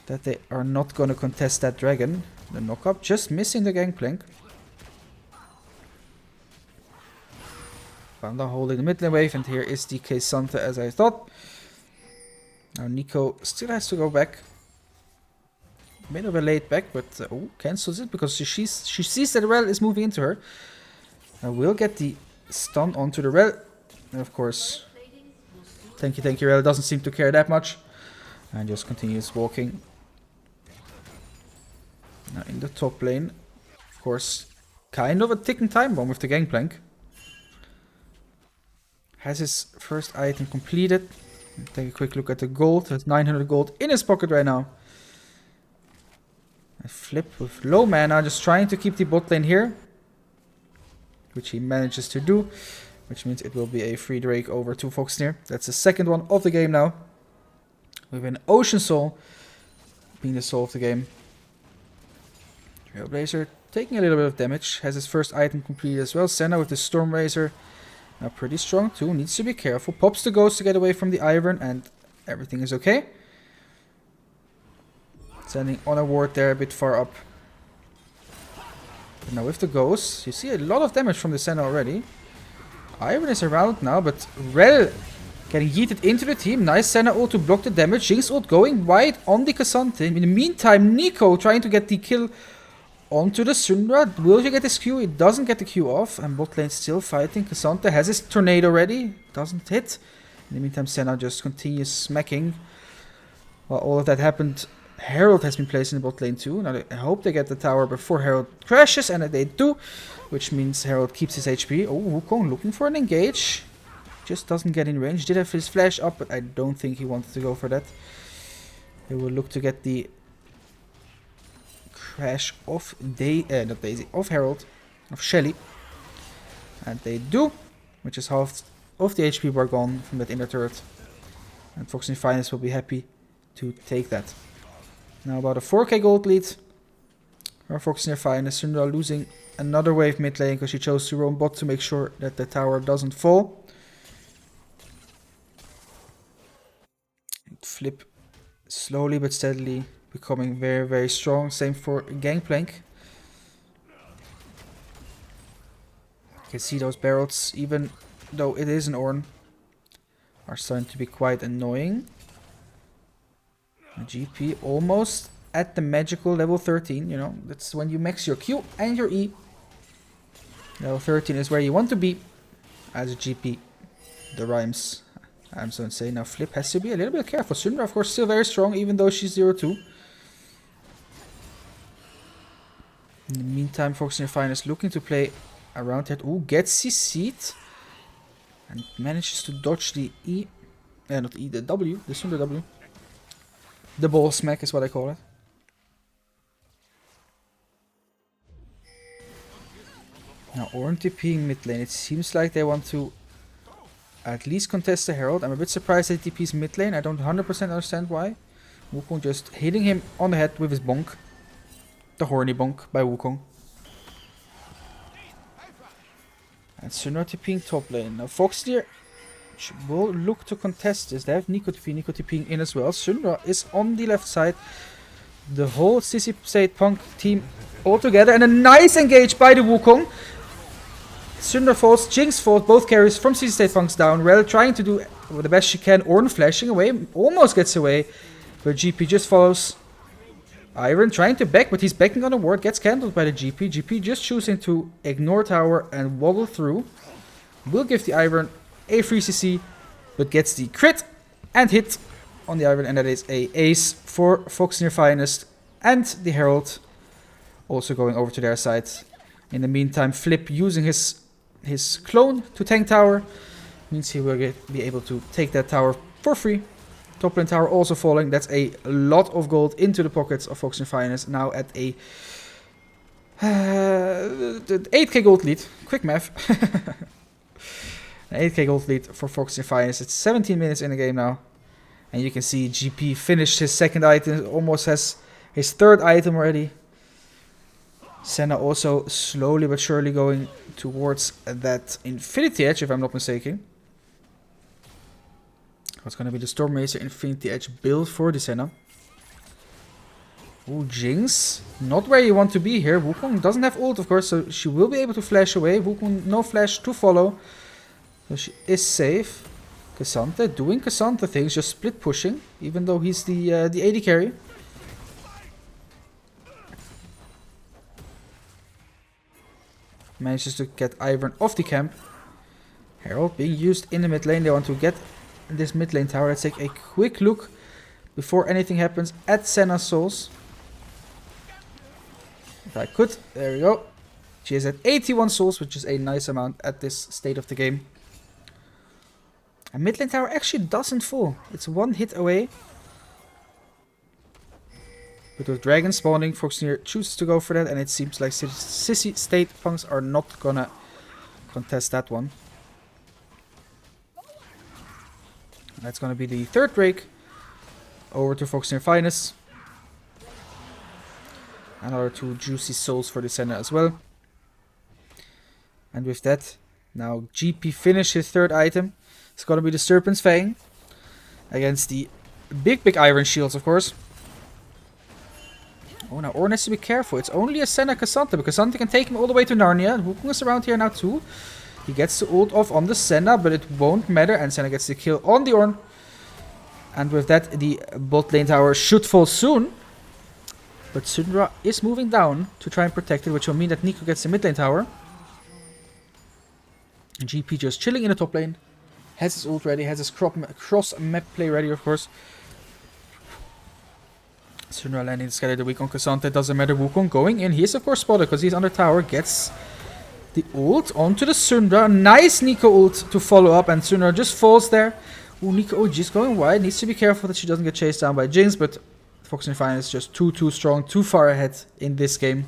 Speaker 5: that they are not going to contest that dragon. The knock-up just missing the gangplank. Panda holding the mid lane wave, and here is the K'Sante as I thought. Now Nico still has to go back. Bit of a late back, but oh, cancels it because she sees that Rel is moving into her. I will get the stun onto the Rel. And of course, thank you, Rel doesn't seem to care that much. And just continues walking. Now in the top lane, of course, kind of a ticking time bomb with the gangplank. Has his first item completed. Take a quick look at the gold. Has 900 gold in his pocket right now. I flip with low mana, just trying to keep the bot lane here. Which he manages to do. Which means it will be a free Drake over to Foxnyr. That's the second one of the game now. With an Ocean Soul being the soul of the game. Trailblazer taking a little bit of damage. Has his first item completed as well. Senna with the Storm Razor. Now pretty strong too. Needs to be careful. Pops the Ghost to get away from the Iron. And everything is okay. Sending on a ward there a bit far up. But now with the Ghost. You see a lot of damage from the Senna already. Iron is around now. But Rel getting yeeted into the team. Nice Senna ult to block the damage. Jinx ult going wide on the K'Sante. In the meantime, Nico trying to get the kill onto the Syndra. Will you get this Q? It doesn't get the Q off. And bot lane still fighting. K'Sante has his tornado ready. Doesn't hit. In the meantime, Senna just continues smacking. While all of that happened, Herald has been placed in the bot lane too. Now I hope they get the tower before Herald crashes. And they do. Which means Herald keeps his HP. Oh, Wukong looking for an engage. Just doesn't get in range. Did have his flash up, but I don't think he wanted to go for that. He will look to get the crash of not Daisy, of Herald, of Shelly. And they do, which is half of the HP bar gone from that inner turret. And Foxnyr Finest will be happy to take that. Now about a 4k gold lead. Our Foxnyr Finest, Syndra losing another wave mid lane because she chose to roam bot to make sure that the tower doesn't fall. Flip slowly but steadily becoming very, very strong. Same for Gangplank. You can see those barrels, even though it is an Ornn, are starting to be quite annoying. GP almost at the magical level 13, you know, that's when you max your Q and your E. Level 13 is where you want to be as a GP. The rhymes. I'm so insane. Now Flip has to be a little bit careful. Syndra, of course, still very strong, even though she's 0-2. In the meantime, Foxnyr Finest looking to play around that. Ooh, gets his seat. And manages to dodge the E. Not E, the W. The Syndra W. The ball smack is what I call it. Now Ornn TPing mid lane. It seems like they want to at least contest the Herald. I'm a bit surprised that he TP's mid lane. I don't 100% understand why. Wukong just hitting him on the head with his bonk. The horny bonk by Wukong. And Syndra TPing top lane. Now Foxnyr will look to contest this. They have Nico TPing in as well. Syndra is on the left side. The whole Sissi State Punk team all together. And a nice engage by the Wukong. Syndra falls, Jinx falls, both carries from Sissi State Punks down. Rel trying to do the best she can. Ornn flashing away, almost gets away. But GP just follows. Iron trying to back, but he's backing on a ward. Gets candled by the GP. GP just choosing to ignore tower and waddle through. Will give the Iron a free CC, but gets the crit and hit on the Iron. And that is a ace for Foxnyr Finest. And the Herald also going over to their side. In the meantime, Flip using his clone to tank tower means he will be able to take that tower for free. Top lane tower also falling. That's a lot of gold into the pockets of Foxnyr Finest. Now at a 8k gold lead. Quick math. An 8k gold lead for Foxnyr Finest. It's 17 minutes in the game now. And you can see GP finished his second item. Almost has his third item already. Senna also slowly but surely going towards that Infinity Edge, if I'm not mistaken. What's going to be the Storm Razor Infinity Edge build for the Senna. Ooh, Jinx. Not where you want to be here. Wukong doesn't have ult, of course, so she will be able to flash away. Wukong, no flash to follow. So she is safe. Cassandra doing Cassandra things, just split pushing, even though he's the AD carry. Manages to get Ivern off the camp. Herald being used in the mid lane. They want to get this mid lane tower. Let's take a quick look before anything happens at Senna's souls. If I could, there we go. She is at 81 souls, which is a nice amount at this state of the game. And mid lane tower actually doesn't fall. It's one hit away. But with dragon spawning, Foxnyr chooses to go for that, and it seems like Sissi state punks are not gonna contest that one. That's gonna be the third break. Over to Foxnyr Finest. Another 2 juicy souls for the Senna as well. And with that, now GP finished his third item. It's gonna be the Serpent's Fang. Against the big Iron Shields, of course. Oh, now Ornn has to be careful. It's only a Senna Cassandra, because Cassandra can take him all the way to Narnia. Wukong is around here now too. He gets the ult off on the Senna, but it won't matter. And Senna gets the kill on the Ornn. And with that, the bot lane tower should fall soon. But Syndra is moving down to try and protect it, which will mean that Nico gets the mid lane tower. And GP just chilling in the top lane. Has his ult ready, has his cross map play ready, of course. Syndra landing the Scatter the weak on Cassandra. Doesn't matter. Wukong going in. He is, of course, spotted because he's under tower. Gets the ult onto the Syndra. Nice Nico ult to follow up, and Syndra just falls there. Ooh, Nico just going wide. Needs to be careful that she doesn't get chased down by Jinx, but Foxnyr Finest is just too strong, too far ahead in this game.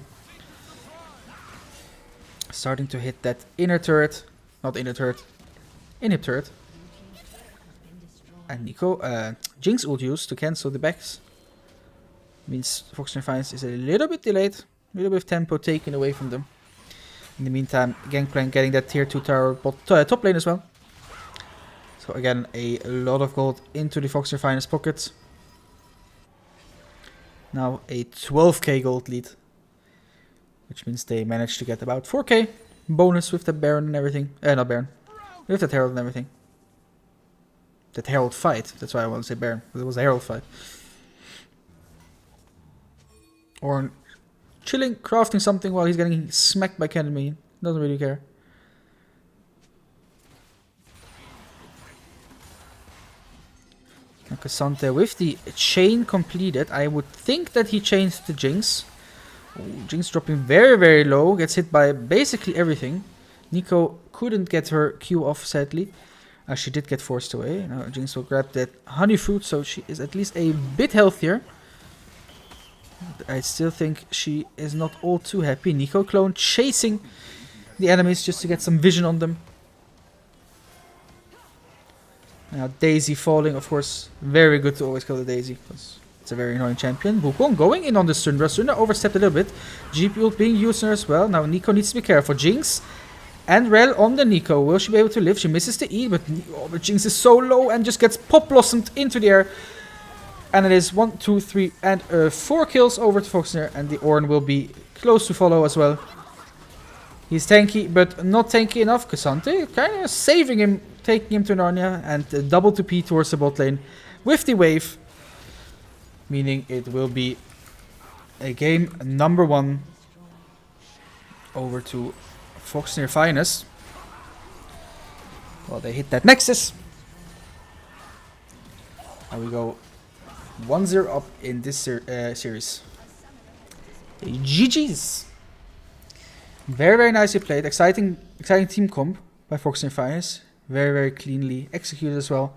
Speaker 5: Starting to hit that inner turret. Not inner turret. Inhib turret. And Nico, Jinx ult used to cancel the backs. Means Foxnyr Finest is a little bit delayed. A little bit of tempo taken away from them. In the meantime, Gangplank getting that tier 2 tower top lane as well. So again, a lot of gold into the Foxnyr Finest pockets. Now a 12k gold lead. Which means they managed to get about 4k bonus with the Baron and everything. Not Baron. With that Herald and everything. That Herald fight. That's why I want to say Baron. But it was a Herald fight. Or chilling, crafting something while he's getting smacked by Kenemy. Doesn't really care. Now Cassandra with the chain completed. I would think that he chains the Jinx. Ooh, Jinx dropping very low. Gets hit by basically everything. Nico couldn't get her Q off, sadly. She did get forced away. Now Jinx will grab that honey fruit, so she is at least a bit healthier. I still think she is not all too happy. Nico clone chasing the enemies just to get some vision on them. Now Daisy falling, of course. Very good to always kill the Daisy, because it's a very annoying champion. Wukong going in on the Syndra. Syndra overstepped a little bit. GP ult being used on her as well. Now Nico needs to be careful. Jinx and Rel on the Nico. Will she be able to live? She misses the E, but Jinx is so low and just gets pop blossomed into the air. And it is 1, 2, 3, and 4 kills over to Foxnyr, and the Ornn will be close to follow as well. He's tanky, but not tanky enough. Cassandra kind of saving him, taking him to Narnia, and double to P towards the bot lane with the wave. Meaning it will be a game number 1 over to Foxnyr Finest. Well, they hit that Nexus. And we go 1-0 up in this series. GG's. Very nicely played. Exciting team comp by Foxnyr Finest. Very cleanly executed as well.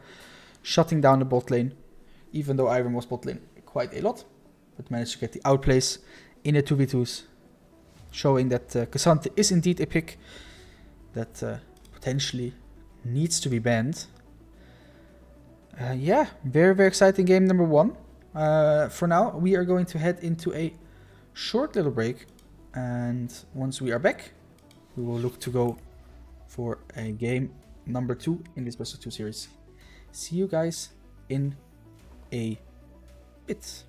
Speaker 5: Shutting down the bot lane. Even though Ivern was bot lane quite a lot. But managed to get the outplays in the 2v2s. Showing that Cassandra is indeed a pick that potentially needs to be banned. Yeah, very exciting game number 1. For now, we are going to head into a short little break. And once we are back, we will look to go for a game number 2 in this best of 2 series. See you guys in a bit.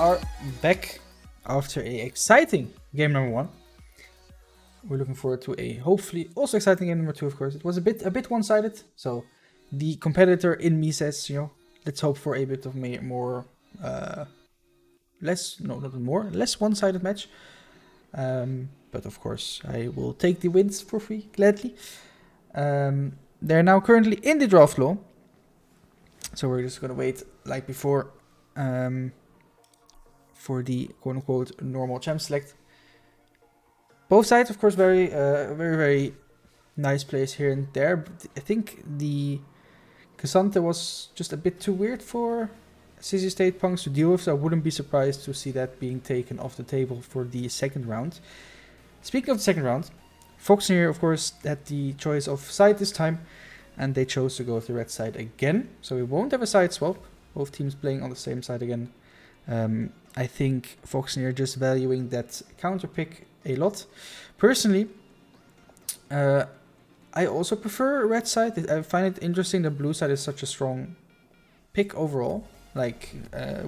Speaker 5: are back after a exciting game number 1. We're looking forward to a hopefully also exciting game number 2, of course. It was a bit one-sided, so the competitor in me says, you know, let's hope for a bit of less one-sided match. But of course, I will take the wins for free, gladly. They're now currently in the draft law, so we're just gonna wait like before for the quote-unquote normal champ select. Both sides, of course, very nice plays here and there. But I think the Cassante was just a bit too weird for Sissi State Punks to deal with, so I wouldn't be surprised to see that being taken off the table for the second round. Speaking of the second round, Foxnyr, of course, had the choice of side this time, and they chose to go with the red side again. So we won't have a side swap, both teams playing on the same side again. I think Foxnyr just valuing that counter pick a lot. Personally, I also prefer red side. I find it interesting that blue side is such a strong pick overall, like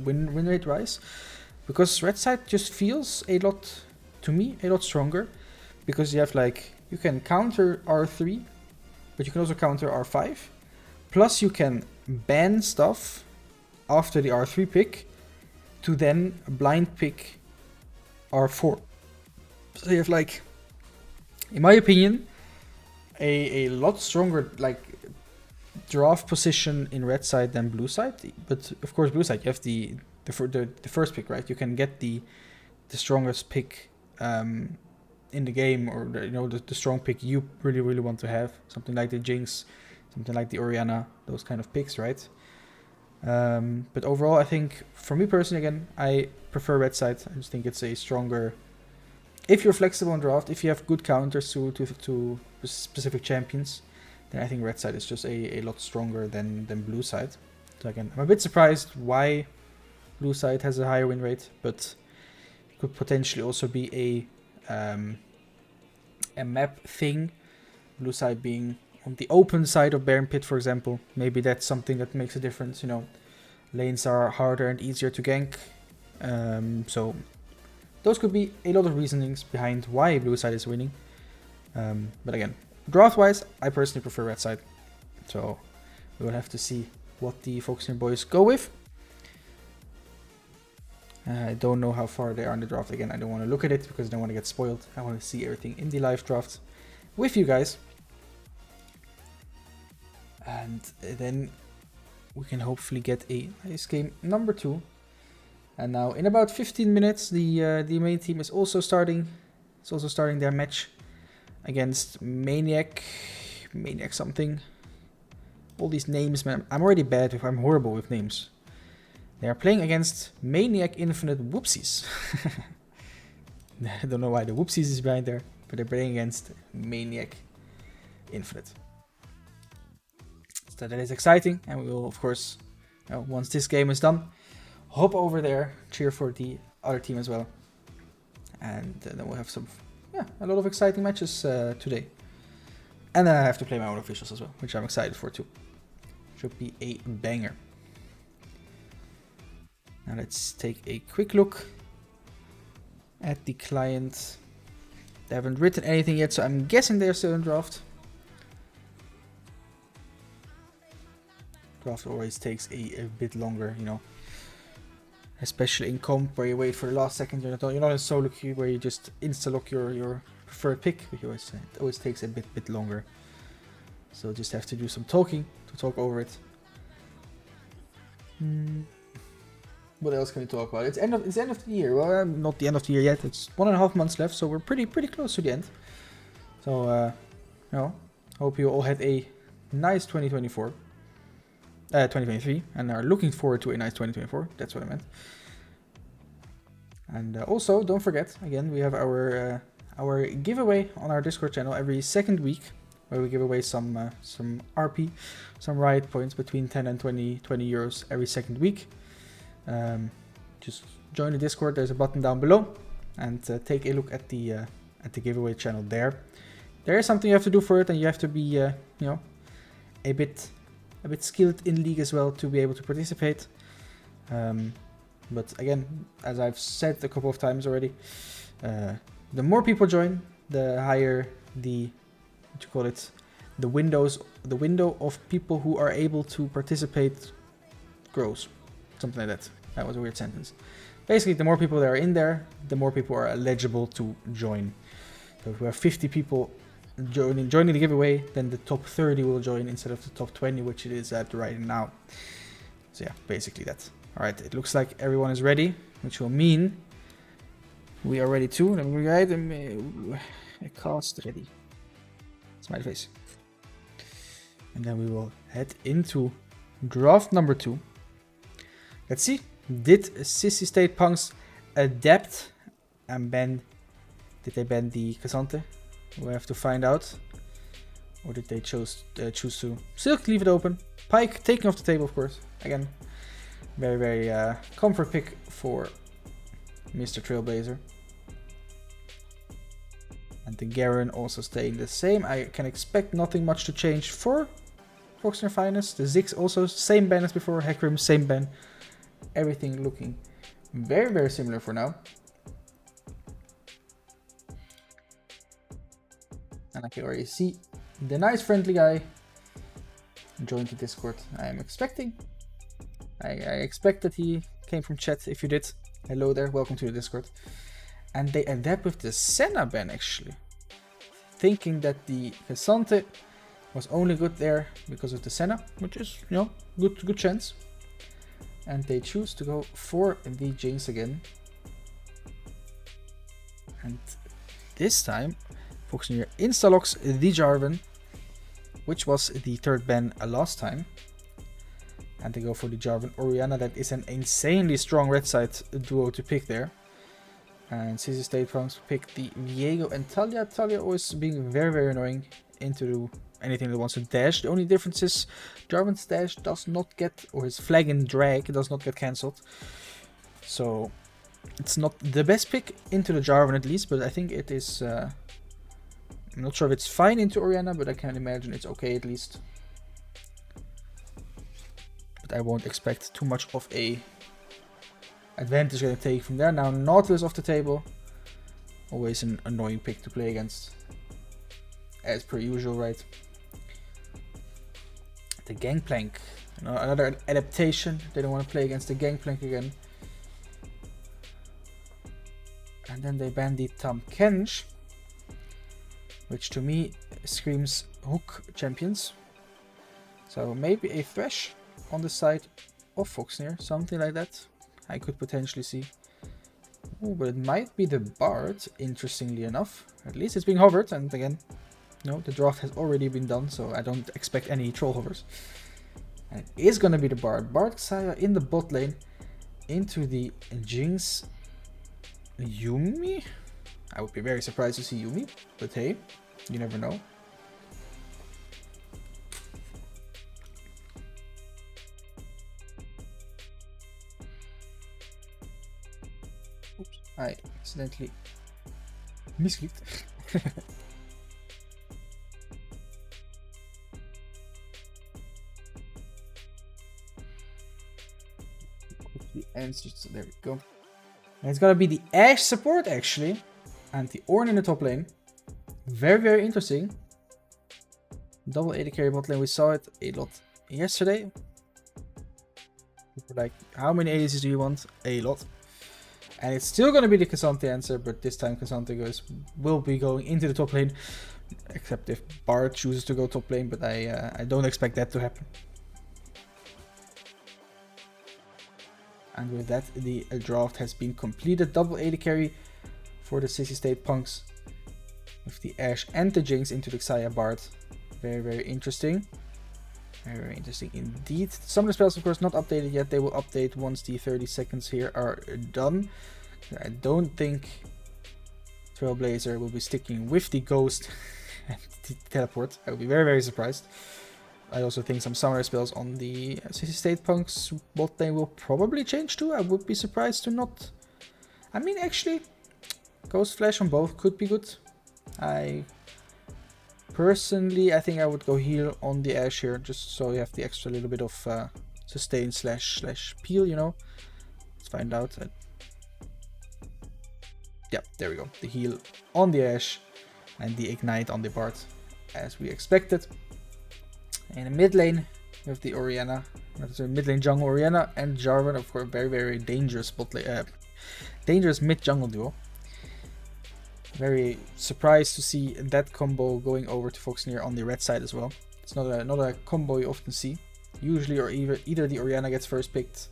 Speaker 5: win rate rise, because red side just feels a lot, to me, a lot stronger, because you have like, you can counter R3, but you can also counter R5, plus you can ban stuff after the R3 pick to then blind pick R4. So you have like, in my opinion, a lot stronger like draft position in red side than blue side. But of course, blue side, you have the first pick, right? You can get the strongest pick in the game, or the strong pick you really want to have, something like the Jinx, something like the Orianna, those kind of picks, right? But overall, I think for me personally, again, I prefer red side. I just think it's a stronger. If you're flexible in draft, if you have good counters to specific champions, then I think red side is just a lot stronger than blue side. So again, I'm a bit surprised why blue side has a higher win rate, but it could potentially also be a map thing. Blue side being on the open side of Baron Pit, for example. Maybe that's something that makes a difference. Lanes are harder and easier to gank. So those could be a lot of reasonings behind why blue side is winning. But again, draft-wise, I personally prefer red side. So we will have to see what the Foxnyr boys go with. I don't know how far they are in the draft. Again, I don't want to look at it because I don't want to get spoiled. I want to see everything in the live draft with you guys. And then we can hopefully get a nice game number 2. And now in about 15 minutes, the main team is also starting. It's also starting their match against Maniac something. All these names, man. I'm already bad if I'm horrible with names. They are playing against Maniac Infinite Whoopsies. I don't know why the Whoopsies is behind there, but they're playing against Maniac Infinite. So that is exciting, and we will, of course, once this game is done, hop over there, cheer for the other team as well. And then we'll have a lot of exciting matches today. And then I have to play my own officials as well, which I'm excited for too. Should be a banger. Now let's take a quick look at the client. They haven't written anything yet, so I'm guessing they're still in draft. Draft always takes a bit longer, especially in comp where you wait for the last second. You're not in solo queue where you just insta-lock your preferred pick. It always takes a bit longer. So just have to do some talking to talk over it. What else can we talk about? It's end of the year. Well, not the end of the year yet. It's 1.5 months left, so we're pretty close to the end. So, hope you all had a nice 2023, and are looking forward to a nice 2024. That's what I meant. And also, don't forget, again, we have our giveaway on our Discord channel every second week, where we give away some RP, some riot points between 10 and 20 euros every second week. Just join the Discord. There's a button down below, and take a look at the giveaway channel there. There is something you have to do for it, and you have to be a bit skilled in League as well to be able to participate. But again, as I've said a couple of times already, the more people join, the higher the, what you call it, the window of people who are able to participate grows. Something like that. That was a weird sentence. Basically, the more people that are in there, the more people are eligible to join. So if we have 50 people joining the giveaway, then the top 30 will join instead of the top 20, which it is at right now. So yeah, basically that. Alright, it looks like everyone is ready, which will mean we are ready too. Let me write a cast ready. Smiley face. And then we will head into draft number 2. Let's see. Did Sissi State Punks adapt and ban? Did they ban the Cassante? We'll have to find out. Or did they choose to Silk, leave it open? Pike taking off the table, of course. Again, very, very comfort pick for Mr. Trailblazer. And the Garen also staying the same. I can expect nothing much to change for Foxnyr Finest. The Ziggs also same ban as before. Heckrim, same ban. Everything looking very, very similar for now. And I can already see the nice friendly guy joined the Discord. I am expecting. I expect that he came from chat. If you did, hello there, welcome to the Discord. And they adapt with the Senna ban actually. Thinking that the Cassante was only good there because of the Senna, which is, you know, good chance. And they choose to go for the Jinx again. And this time, Foxnyr insta-locks the Jarvan, which was the third ban last time. And they go for the Jarvan Orianna. That is an insanely strong red side duo to pick there. And Sissi State Punks pick the Viego and Talia. Talia always being very, very annoying into anything that wants to dash. The only difference is Jarvan's dash does not get, or his flag and drag does not get cancelled. So it's not the best pick into the Jarvan at least, but I think it is... I'm not sure if it's fine into Orianna, but I can imagine it's okay at least. But I won't expect too much of a advantage going to take from there. Now Nautilus off the table. Always an annoying pick to play against. As per usual, right? The Gangplank. You know, another adaptation. They don't want to play against the Gangplank again. And then they ban the Tahm Kench, which to me screams hook champions. So maybe a Thresh on the side of Foxnyr, something like that. I could potentially see. Ooh, but it might be the Bard, interestingly enough. At least it's being hovered, and again, no, the draft has already been done, so I don't expect any troll hovers. And it is gonna be the Bard. Bard Xayah in the bot lane into the Jinx Yuumi. I would be very surprised to see Yuumi, but hey, you never know. Oops, I accidentally misclicked. The answers, so there we go. And it's gonna be the Ashe support actually, and the Ornn in the top lane. Very, very interesting. Double AD carry bot lane. We saw it a lot yesterday. People were like, how many ADCs do you want? A lot. And it's still going to be the Cassante answer, but this time Cassante will be going into the top lane. Except if Bard chooses to go top lane, but I don't expect that to happen. And with that, the draft has been completed. Double AD carry for the Sissi State Punks. With the Ashe and the Jinx into the Xayah Bard. Very, very interesting. Very, very interesting indeed. Some of the spells, of course, not updated yet. They will update once the 30 seconds here are done. I don't think Trailblazer will be sticking with the Ghost and the Teleport. I would be very, very surprised. I also think some summoner spells on the Sissi State Punks bot lane will probably change too. I would be surprised to not... I mean, actually, Ghost Flash on both could be good. Personally, I think I would go heal on the Ashe here, just so you have the extra little bit of sustain slash peel, you know. Let's find out. Yeah, there we go. The heal on the Ashe and the ignite on the Bard, as we expected. In the mid lane, we have the Orianna. That's a mid lane jungle Orianna and Jarvan, of course, very, very dangerous dangerous mid jungle duo. Very surprised to see that combo going over to Foxnyr on the red side as well. It's not a combo you often see. Usually, or either the Orianna gets first picked.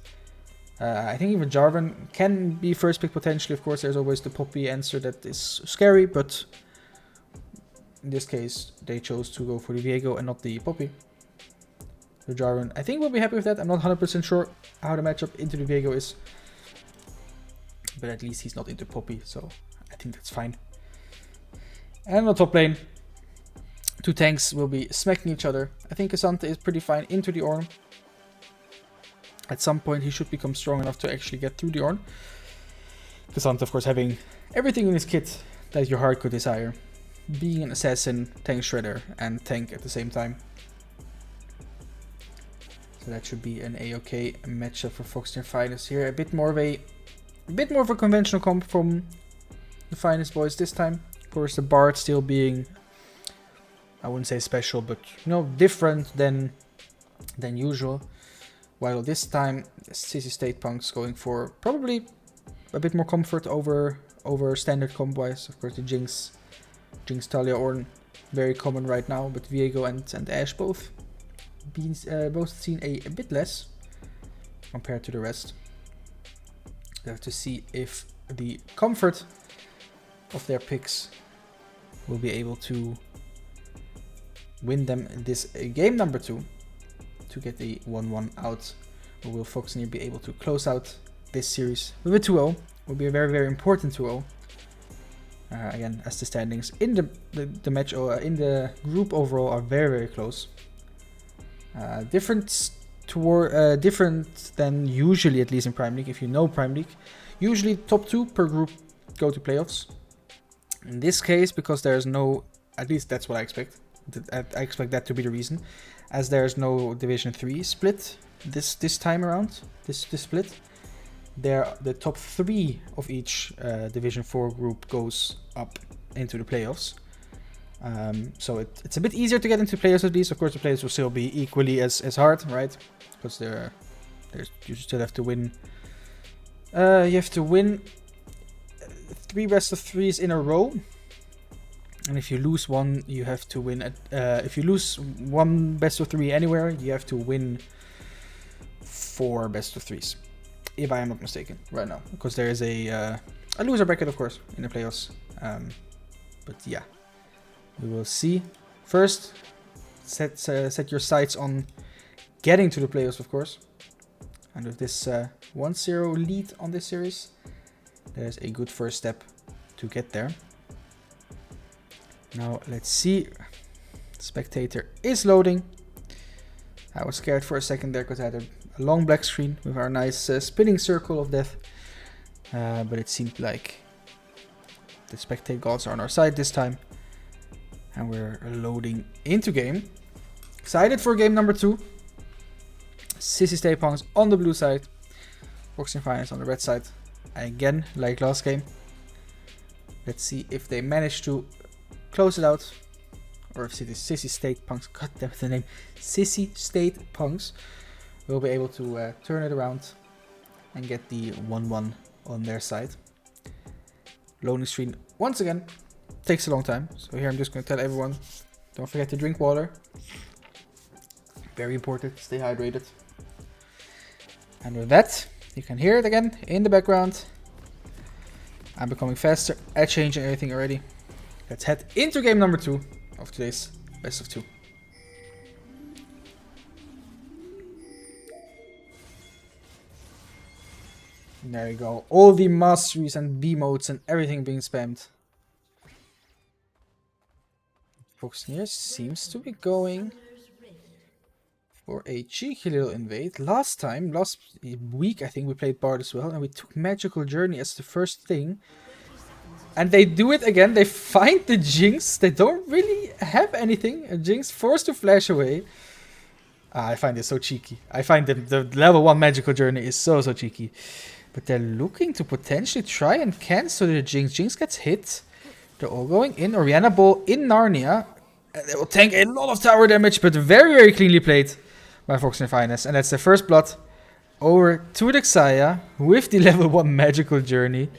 Speaker 5: I think even Jarvan can be first pick potentially. Of course, there's always the Poppy answer that is scary, but in this case, they chose to go for the Viego and not the Poppy. So Jarvan, I think we'll be happy with that. I'm not 100% sure how the matchup into the Viego is, but at least he's not into Poppy, so I think that's fine. And on top lane, two tanks will be smacking each other. I think Asante is pretty fine into the Ornn. At some point he should become strong enough to actually get through the Ornn. Asante, of course, having everything in his kit that your heart could desire. Being an assassin, tank shredder, and tank at the same time. So that should be an A-OK matchup for Foxnyr Finest here. A bit more of a conventional comp from the Finest boys this time. Of course, the Bard still being, I wouldn't say special, but you know, different than usual. While this time, Sissi State Punk's going for probably a bit more comfort over standard comp wise. Of course, the Jinx Talia Ornn, very common right now, but Viego and Ashe both seen a bit less compared to the rest. We have to see if the comfort of their picks will be able to win them in this game number 2 to get the 1-1 out, or will Foxnyr be able to close out this series with a 2-0? Will be a very, very important 2-0. Again, as the standings in the match or in the group overall are very, very close. Different than usually, at least in Prime League. If you know Prime League, usually top 2 per group go to playoffs. In this case, because there's no, at least that's what I expect. I expect that to be the reason, as there's no Division 3 split this time around. This split, the top 3 of each Division 4 group goes up into the playoffs. So it's a bit easier to get into playoffs at least. Of course, the playoffs will still be equally as hard, right? Because you still have to win. You have to win 3 best of 3s in a row. And if you lose one, you have to win. If you lose 1 best of 3 anywhere, you have to win 4 best of 3s. If I am not mistaken, right now, because there is a loser bracket, of course, in the playoffs. But yeah, we will see. First, set your sights on getting to the playoffs, of course. And with this 1-0 lead on this series, there's a good first step to get there. Now let's see. Spectator is loading. I was scared for a second there because I had a long black screen with our nice spinning circle of death. But it seemed like the spectate gods are on our side this time. And we're loading into game. Excited for game number 2. Sissi Stay Punks on the blue side. Foxnyr Finest on the red side. Again, like last game. Let's see if they manage to close it out, or if Sissi State Punks, god damn it, the name, Sissi State Punks, will be able to turn it around and get the 1-1 on their side. Loading screen once again takes a long time, so here I'm just going to tell everyone, don't forget to drink water. Very important, stay hydrated. And with that, you can hear it again in the background. I'm becoming faster at changing everything already. Let's head into game number 2 of today's best of 2. There you go. All the masteries and B modes and everything being spammed. Foxnyr seems to be going for a cheeky little invade. Last week, I think we played Bard as well, and we took Magical Journey as the first thing. And they do it again. They find the Jinx. They don't really have anything. A Jinx forced to flash away. I find this so cheeky. I find the level 1 Magical Journey is so cheeky. But they're looking to potentially try and cancel the Jinx. Jinx gets hit. They're all going in. Oriana Ball in Narnia. And they will tank a lot of tower damage, but very, very cleanly played by Foxnyr Finest. And that's the first blood over to the Xayah with the level 1 magical journey.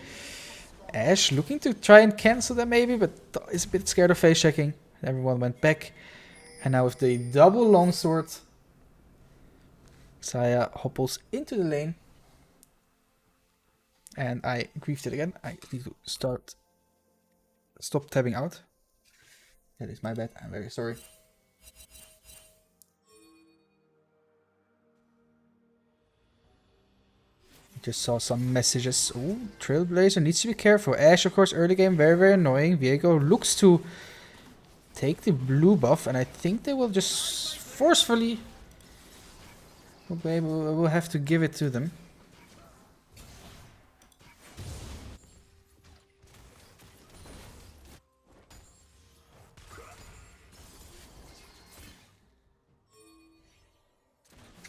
Speaker 5: Ashe looking to try and cancel them maybe, but is a bit scared of face checking. Everyone went back. And now with the double longsword, Xayah hopples into the lane. And I griefed it again. I need to stop tabbing out. That is my bad. I'm very sorry. Just saw some messages. Ooh, Trailblazer needs to be careful. Ashe, of course, early game, very, very annoying. Viego looks to take the blue buff, and I think they will just forcefully... We'll have to give it to them.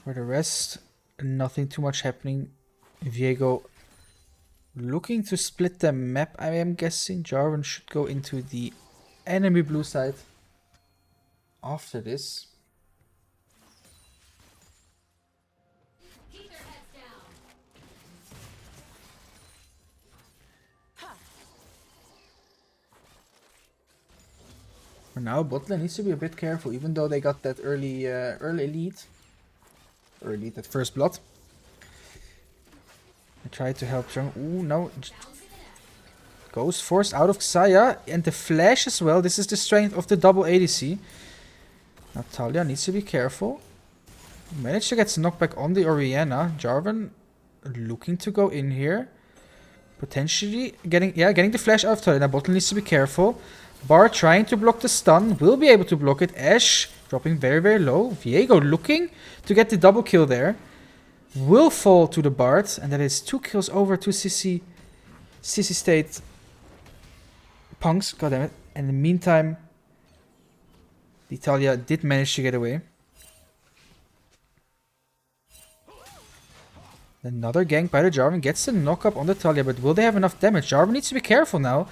Speaker 5: For the rest, nothing too much happening. Viego looking to split the map, I am guessing. Jarvan should go into the enemy blue side after this. For now, botlane needs to be a bit careful, even though they got that early lead. Early, that first blood. I tried to help Jung. Ooh, no. Goes forced out of Xayah. And the flash as well. This is the strength of the double ADC. Now Talia needs to be careful. Managed to get some knockback on the Oriana. Jarvan looking to go in here. Potentially getting the flash out of Talia. Now bottom needs to be careful. Bar trying to block the stun. Will be able to block it. Ashe dropping very, very low. Viego looking to get the double kill there. Will fall to the Bard. And that is 2 kills over to Sissi. Sissi State. Punks. Goddammit. And in the meantime, the Talia did manage to get away. Another gank by the Jarvan. Gets the knock up on the Talia. But will they have enough damage? Jarvan needs to be careful now.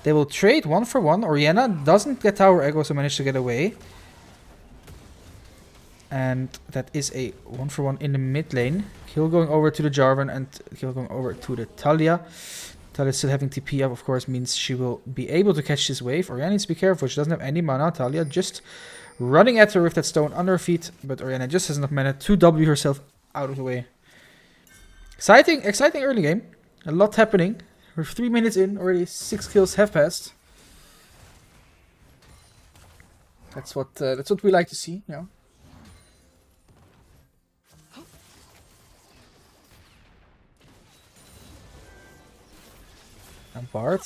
Speaker 5: They will trade 1 for 1. Oriana doesn't get tower echo, so managed to get away. And that is a 1 for 1 in the mid lane. Kill going over to the Jarvan and kill going over to the Talia. Talia still having TP up, of course, means she will be able to catch this wave. Oriana needs to be careful. She doesn't have any mana. Talia just running at her with that stone under her feet. But Oriana just has enough mana to W herself out of the way. Exciting early game. A lot happening. We're 3 minutes in, already 6 kills have passed. That's what we like to see, you know. And Bard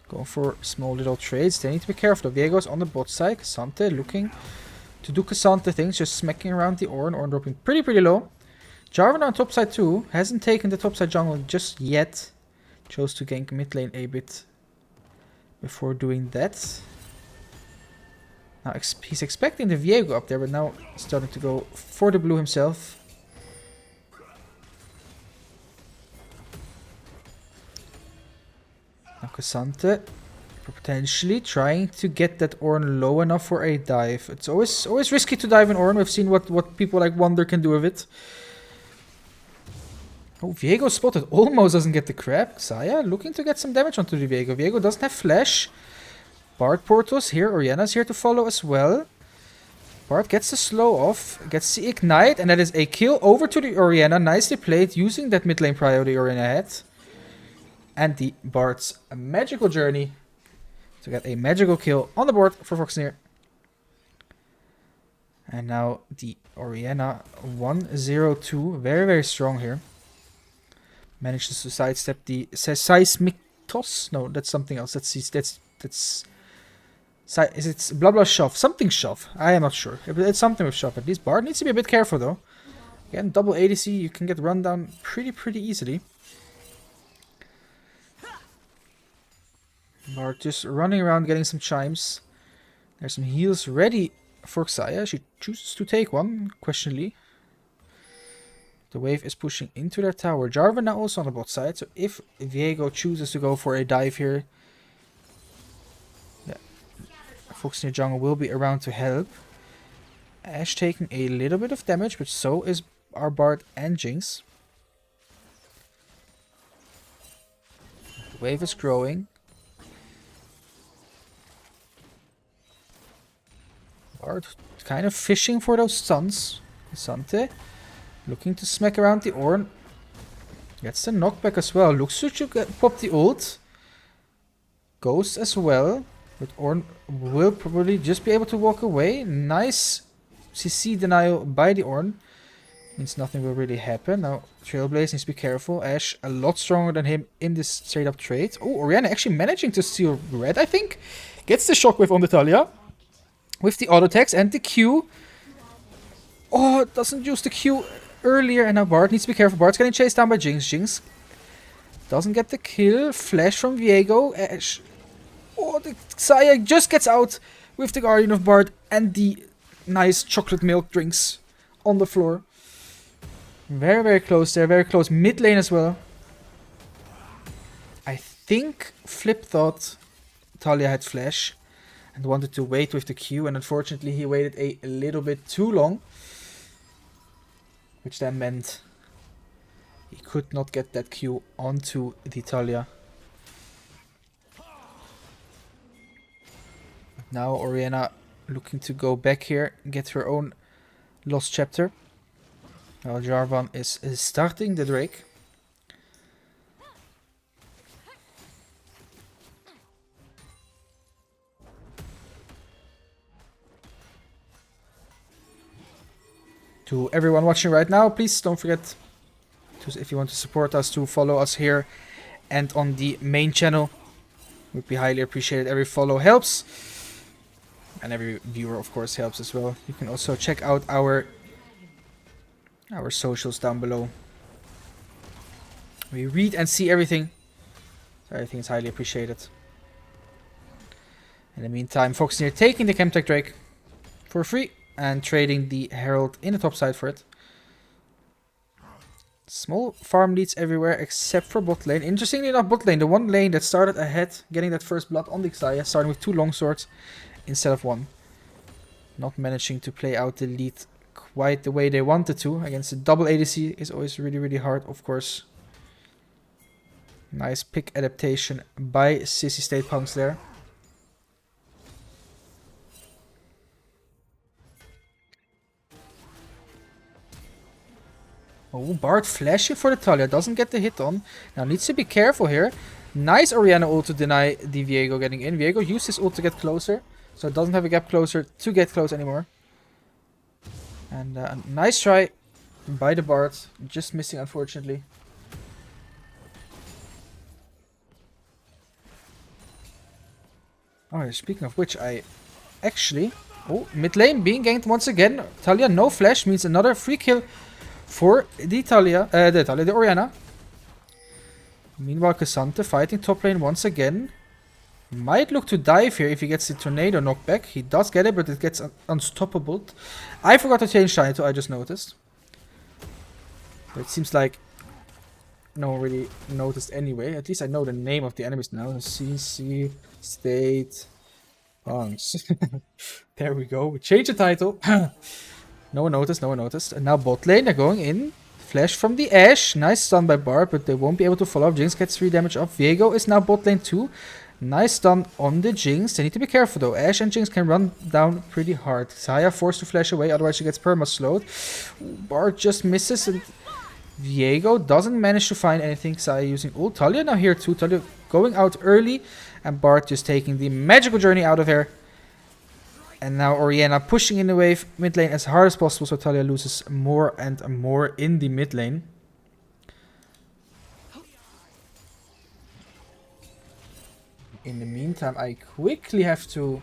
Speaker 5: going for small little trades. They need to be careful. Viego's on the bot side. K'Sante looking to do K'Sante things, just smacking around the Ornn. Ornn dropping pretty low. Jarvan on top side too. Hasn't taken the top side jungle just yet. Chose to gank mid lane a bit before doing that. Now he's expecting the Viego up there, but now starting to go for the blue himself. Now K'Sante potentially trying to get that Ornn low enough for a dive. It's always risky to dive in Ornn. We've seen what people like Wonder can do with it. Oh, Viego spotted. Almost doesn't get the crab. Xayah looking to get some damage onto the Viego. Viego doesn't have flash. Bard portals here. Oriana's here to follow as well. Bard gets the slow off. Gets the ignite. And that is a kill over to the Oriana. Nicely played using that mid lane prio the Oriana had. And the Bard's magical journey to get a magical kill on the board for Foxnyr. And now the Oriana 1-0-2. Very, very strong here. Manages to sidestep the seismic toss. No, that's something else. Is it blah blah shove? Something shove. I am not sure. It's something with shove. At least Bard needs to be a bit careful though. Again, double ADC, you can get run down pretty easily. Bard just running around getting some chimes. There's some heals ready for Xayah. She chooses to take one, questionably. The wave is pushing into their tower. Jarvan now also on the bot side. So if Viego chooses to go for a dive here, yeah, Foxnyr jungle will be around to help. Ashe taking a little bit of damage, but so is our Bard and Jinx. The wave is growing. Bard kind of fishing for those stuns. Sante looking to smack around the Ornn. Gets the knockback as well. Looks to pop the ult. Ghost as well. But Ornn will probably just be able to walk away. Nice CC denial by the Ornn. Means nothing will really happen. Now Trailblaze needs to be careful. Ashe a lot stronger than him in this straight up trade. Oh, Orianna actually managing to steal red, I think. Gets the shockwave on the Talia. With the auto attacks and the Q. Oh, it doesn't use the Q earlier. And now Bard needs to be careful. Bard's getting chased down by Jinx. Jinx doesn't get the kill. Flash from Viego. Ashe. Oh, the Xayah just gets out with the Guardian of Bard and the nice chocolate milk drinks on the floor. Very, very close there. Very close. Mid lane as well. I think Flip thought Talia had flash and wanted to wait with the Q, and unfortunately he waited a little bit too long, which then meant he could not get that Q onto the Talia. Now Orianna looking to go back here, get her own lost chapter. Now Jarvan is starting the Drake. To everyone watching right now, please don't forget to, if you want to support us, to follow us here and on the main channel. Would be highly appreciated. Every follow helps. And every viewer, of course, helps as well. You can also check out our socials down below. We read and see everything. So everything is highly appreciated. In the meantime, Foxnyr taking the Chemtech Drake for free and trading the Herald in the top side for it. Small farm leads everywhere except for bot lane. Interestingly enough, bot lane, the one lane that started ahead, getting that first blood on the Xayah, starting with 2 longswords instead of 1. Not managing to play out the lead quite the way they wanted to. Against a double ADC is always really, really hard, of course. Nice pick adaptation by Sissi State Punks there. Oh, Bard flashing for the Talia, doesn't get the hit on. Now needs to be careful here. Nice Orianna ult to deny the Viego getting in. Viego used his ult to get closer, so it doesn't have a gap closer to get close anymore. And a nice try by the Bard, just missing unfortunately. Oh, speaking of which, I actually... Oh, mid lane being ganked once again. Talia no flash means another free kill for the the Orianna. Meanwhile, Cassante fighting top lane once again. Might look to dive here if he gets the tornado knockback. He does get it, but it gets unstoppable. I forgot to change title, I just noticed. But it seems like no one really noticed anyway. At least I know the name of the enemies now. Sissi State Punks. There we go. We changed the title. No one noticed, no one noticed. And now bot lane, they're going in. Flash from the Ashe. Nice stun by Bard, but they won't be able to follow up. Jinx gets 3 damage off. Viego is now bot lane too. Nice stun on the Jinx. They need to be careful though. Ashe and Jinx can run down pretty hard. Xayah forced to flash away, otherwise she gets perma-slowed. Bard just misses and Viego doesn't manage to find anything. Xayah using ult. Talia now here too. Talia going out early and Bard just taking the magical journey out of here. And now Orianna pushing in the wave mid lane as hard as possible, so Talia loses more and more in the mid lane. In the meantime, I quickly have to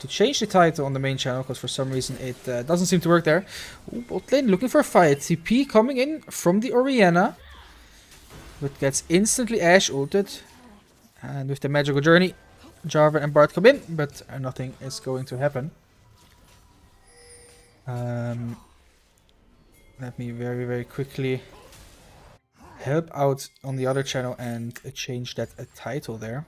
Speaker 5: change the title on the main channel, because for some reason it doesn't seem to work there. Ooh, bot lane looking for a fight. TP coming in from the Orianna, but gets instantly Ashe ulted. And with the magical journey, Jarvan and Bard come in, but nothing is going to happen. Let me very, very quickly help out on the other channel and change that title there.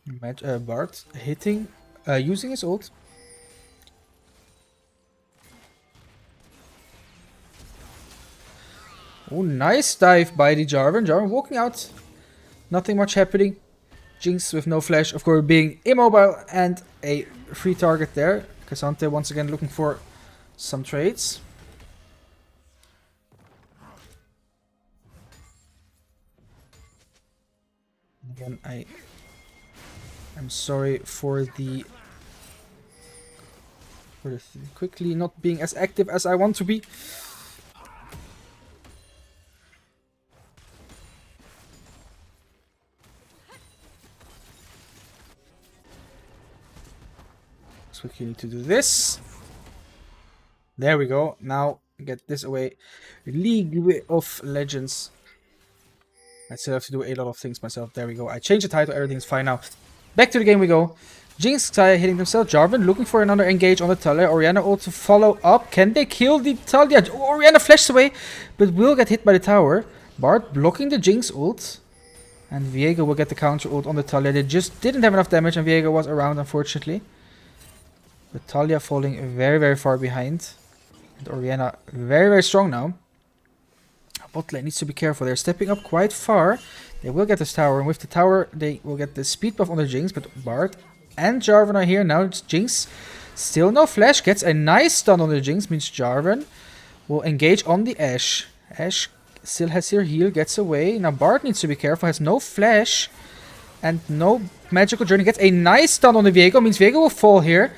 Speaker 5: Bart hitting, using his ult. Oh, nice dive by the Jarvan. Jarvan walking out. Nothing much happening. Jinx with no flash, of course, being immobile and a free target there. Cassante once again looking for some trades. Again, I'm sorry for the quickly not being as active as I want to be. So quickly need to do this. There we go. Now get this away. League of Legends. I still have to do a lot of things myself. There we go. I changed the title. Everything's fine now. Back to the game we go. Jinx, Xayah hitting themselves. Jarvan looking for another engage on the Talia. Orianna also follow up. Can they kill the Talia? Orianna flashes away, but will get hit by the tower. Bart blocking the Jinx ult. And Viego will get the counter ult on the Talia. They just didn't have enough damage and Viego was around, unfortunately. But Talia falling very, very far behind. And Orianna very, very strong now. Bot lane needs to be careful. They're stepping up quite far. They will get this tower. And with the tower, they will get the speed buff on the Jinx. But Bart and Jarvan are here. Now it's Jinx. Still no flash. Gets a nice stun on the Jinx. Means Jarvan will engage on the Ashe. Ashe still has her heal. Gets away. Now Bart needs to be careful. Has no flash. And no magical journey. Gets a nice stun on the Viego. Means Viego will fall here.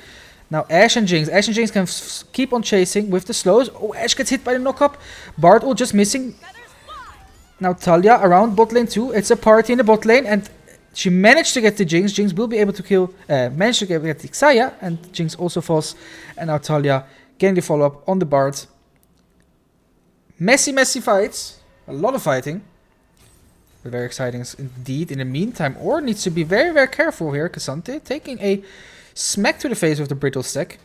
Speaker 5: Now Ashe and Jinx. Ashe and Jinx can keep on chasing with the slows. Oh, Ashe gets hit by the knock-up. Bart all just missing. Now Talia around bot lane too. It's a party in the bot lane. And she managed to get the Jinx. Jinx will be able to kill... managed to get the Xayah. And Jinx also falls. And now Talia getting the follow-up on the Bart. Messy, messy fights. A lot of fighting. But very exciting indeed. In the meantime, Or needs to be very, very careful here. Cassante taking a... smack to the face with the brittle stack.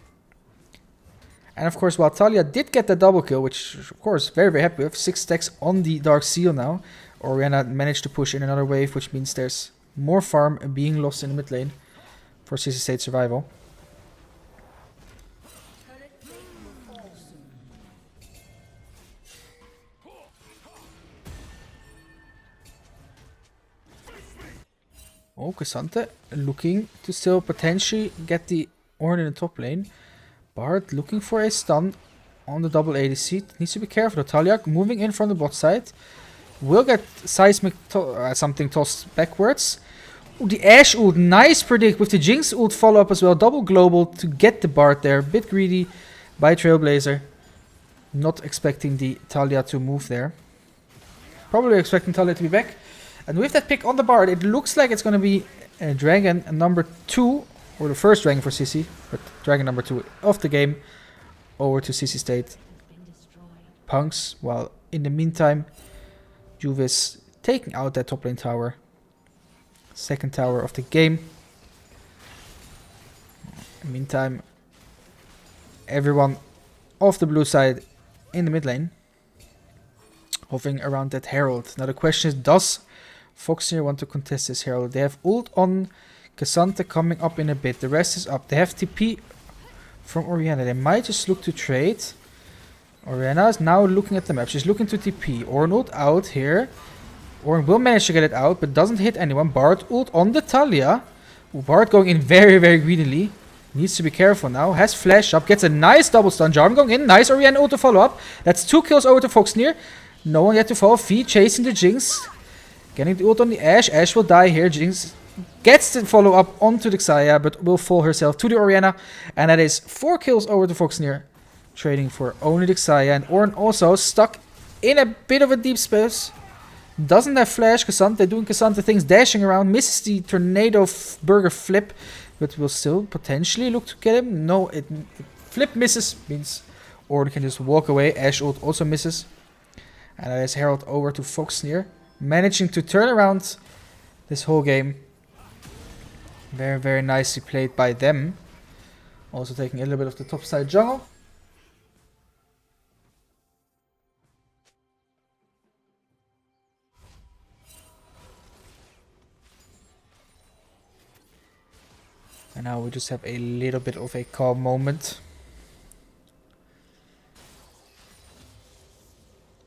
Speaker 5: And of course, while Talia did get the double kill, which of course very, very happy with, 6 stacks on the Dark Seal now. Orianna managed to push in another wave, which means there's more farm being lost in the mid lane for Sissi State survival. Oh, Cassante looking to still potentially get the Ornn in the top lane. Bart looking for a stun on the double ADC. Needs to be careful. Talia moving in from the bot side. Will get seismic something tossed backwards. Ooh, the Ashe ult. Nice predict with the Jinx ult follow up as well. Double global to get the Bart there. Bit greedy by Trailblazer. Not expecting the Talia to move there. Probably expecting Talia to be back. And with that pick on the Bard, it looks like it's going to be Dragon number 2, or the first Dragon for Sissi, but Dragon number 2 of the game, over to Sissi State. Punks, while in the meantime, Juvis taking out that top lane tower. Second tower of the game. In the meantime, everyone off the blue side in the mid lane. Hovering around that Herald. Now the question is, does Foxnyr want to contest this Herald? They have ult on Cassante coming up in a bit. The rest is up. They have TP from Orianna. They might just look to trade. Orianna is now looking at the map. She's looking to TP. Ornn ult out here. Ornn will manage to get it out, but doesn't hit anyone. Bart ult on the Talia. Ooh, Bart going in very, very greedily. Needs to be careful now. Has flash up. Gets a nice double stun. Jarvan going in. Nice Orianna ult to follow up. That's 2 kills over to Foxnyr. No one yet to follow. Feed chasing the Jinx. Getting the ult on the Ashe. Ashe will die here. Jinx gets the follow up onto the Xayah, but will fall herself to the Orianna. And that is 4 kills over to Foxnyr. Trading for only the Xayah. And Ornn also stuck in a bit of a deep space. Doesn't have flash. Cassante doing Cassante things. Dashing around. Misses the tornado burger flip. But will still potentially look to get him. No, it flip misses. Means Ornn can just walk away. Ashe ult also misses. And that is Herald over to Foxnyr. Managing to turn around this whole game. Very, very nicely played by them. Also taking a little bit of the top side jungle. And now we just have a little bit of a calm moment.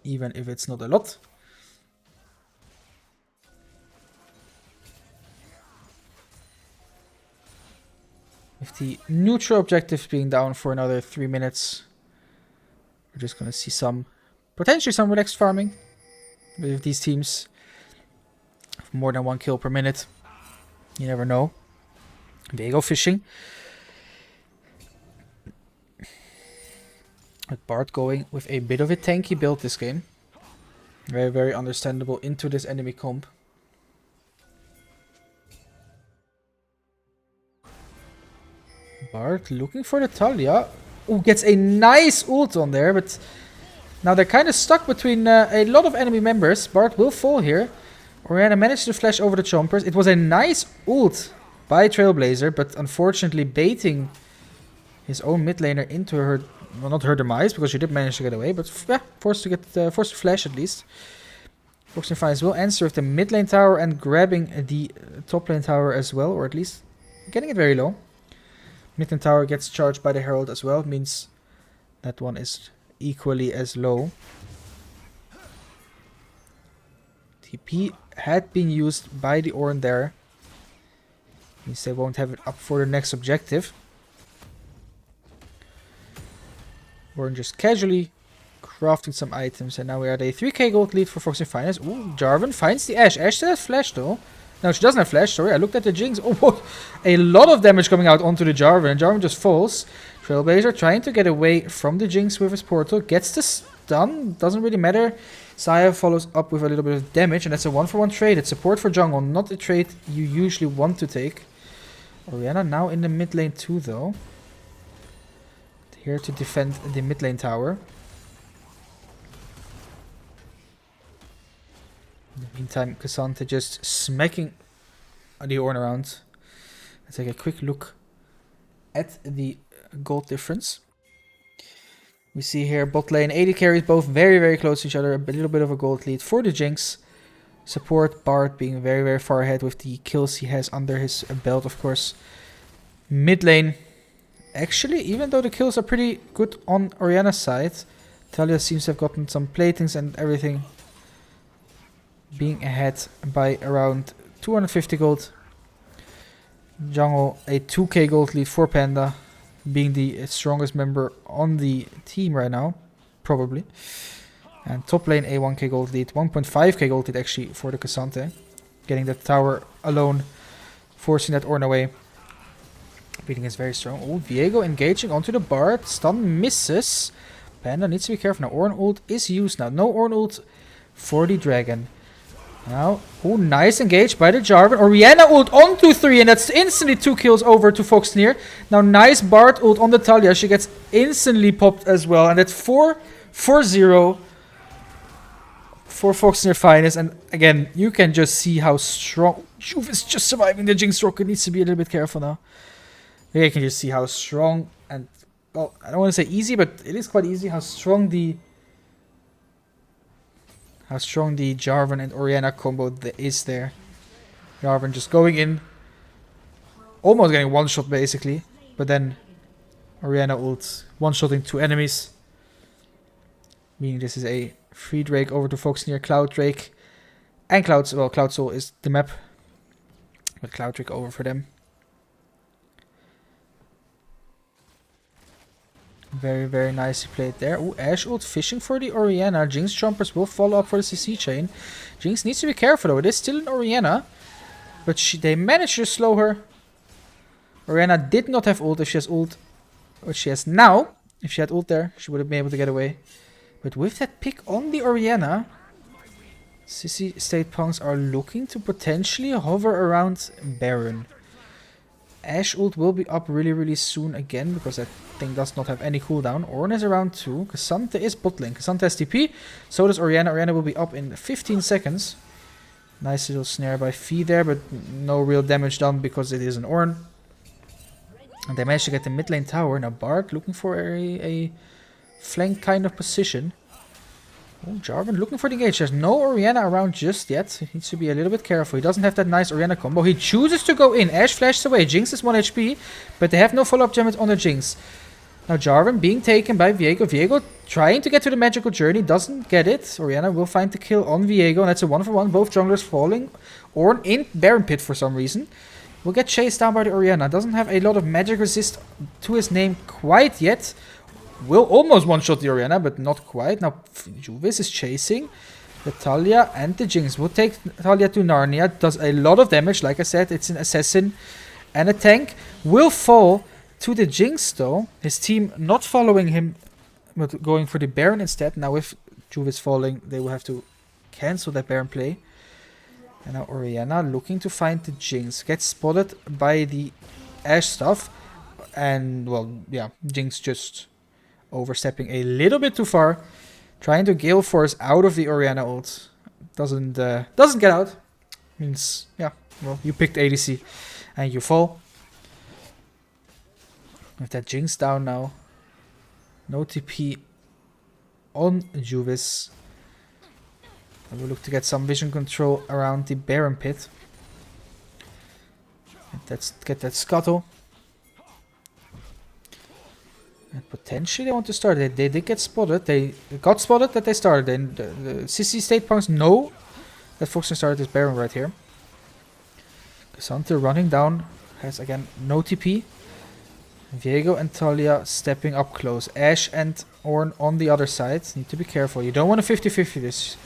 Speaker 5: Even if it's not a lot. With the neutral objectives being down for another 3 minutes, we're just gonna see potentially some relaxed farming with these teams. More than 1 kill per minute. You never know. Viego fishing. With Bart going with a bit of a tanky build this game. Very, very understandable into this enemy comp. Bart looking for the Talia. Ooh, gets a nice ult on there, but now they're kind of stuck between a lot of enemy members. Bart will fall here. Orianna managed to flash over the chompers. It was a nice ult by Trailblazer, but unfortunately baiting his own mid laner into her, well, not her demise, because she did manage to get away, but yeah, forced to flash at least. Foxnyr Esports will answer with the mid lane tower and grabbing the top lane tower as well, or at least getting it very low. Mid lane tower gets charged by the Herald as well, means that one is equally as low. TP had been used by the Ornn there. Means they won't have it up for the next objective. Ornn just casually crafting some items, and now we are at a 3k gold lead for Foxnyr Esports. Ooh, Jarvan finds the Ashe. Ashe still has flash though. No, she doesn't have flash, sorry. I looked at the Jinx. Oh, a lot of damage coming out onto the Jarvan, and Jarvan just falls. Trailblazer trying to get away from the Jinx with his portal. Gets the stun, doesn't really matter. Saya follows up with a little bit of damage, and that's a 1-for-1 trade. It's support for jungle, not a trade you usually want to take. Orianna now in the mid lane too, though. Here to defend the mid lane tower. In the meantime, Cassandra just smacking the Ornn around. Let's take a quick look at the gold difference. We see here bot lane, 80 carries, both very, very close to each other. A little bit of a gold lead for the Jinx. Support Bart being very, very far ahead with the kills he has under his belt, of course. Mid lane, actually, even though the kills are pretty good on Orianna's side, Talia seems to have gotten some platings and everything. Being ahead by around 250 gold. Jungle, a 2k gold lead for Panda. Being the strongest member on the team right now, probably. And top lane, a 1k gold lead, 1.5k gold lead actually for the Cassandra. Getting that tower alone, forcing that Ornn away. Beating is very strong. Oh, Viego engaging onto the Bard. Stun misses. Panda needs to be careful now. Ornn ult is used now. No Ornn ult for the Dragon. Now, oh, nice engage by the Jarvan. Orianna ult onto 3, and that's instantly 2 kills over to Foxnyr. Now, nice Bard ult on the Talia. She gets instantly popped as well. And that's 4-0 for Foxnyr Finest. And again, you can just see how strong... Juve is just surviving the Jinx Rocket. Needs to be a little bit careful now. Here you can just see how strong and... Well, I don't want to say easy, but it is quite easy how strong the Jarvan and Orianna combo is there. Jarvan just going in. Almost getting one shot basically. But then Orianna ult one-shotting 2 enemies. Meaning this is a free Drake over to Foxnyr, Cloud Drake. And Cloud Soul is the map. But Cloud Drake over for them. Very, very nicely played there. Ooh, Ashe ult fishing for the Orianna. Jinx Chompers will follow up for the Sissi chain. Jinx needs to be careful though. It is still an Orianna. But they managed to slow her. Orianna did not have ult. If she has ult, what she has now, if she had ult there, she would have been able to get away. But with that pick on the Orianna, Sissi State Punks are looking to potentially hover around Baron. Ashe ult will be up really, really soon again, because that thing does not have any cooldown. Ornn is around 2. Cassandra is bot lane. Cassandra has TP. So does Orianna. Orianna will be up in 15 seconds. Nice little snare by Fee there, but no real damage done because it is an Ornn. And they managed to get the mid lane tower. Now Bard looking for a flank kind of position. Oh, Jarvan looking for the engage. There's no Orianna around just yet. He needs to be a little bit careful. He doesn't have that nice Orianna combo. He chooses to go in. Ashe flashes away. Jinx is 1 HP, but they have no follow-up damage on the Jinx. Now Jarvan being taken by Viego. Viego trying to get to the magical journey. Doesn't get it. Orianna will find the kill on Viego. And that's a 1-for-1. Both junglers falling. Ornn in Baron Pit for some reason. Will get chased down by the Orianna. Doesn't have a lot of magic resist to his name quite yet. Will almost one-shot the Orianna, but not quite. Now Juvis is chasing the Talia and the Jinx. Will take Talia to Narnia. Does a lot of damage. Like I said, it's an assassin and a tank. Will fall to the Jinx though. His team not following him, but going for the Baron instead. Now with Juvis falling, they will have to cancel that Baron play. And now Orianna looking to find the Jinx. Gets spotted by the Ashe stuff. And well, yeah, Jinx just overstepping a little bit too far. Trying to Gale Force out of the Orianna ult. Doesn't get out. Means, yeah, well, you picked ADC and you fall. With that Jinx down now. No TP on Juvis. I will look to get some vision control around the Baron Pit. Get that scuttle. And potentially they want to start. They did get spotted. They got spotted that they started. And the Sissi state punks know that Foxnyr started this Baron right here. Cassandra running down. Has again no TP. Viego and Talia stepping up close. Ashe and Ornn on the other side. Need to be careful. You don't want to 50-50 this.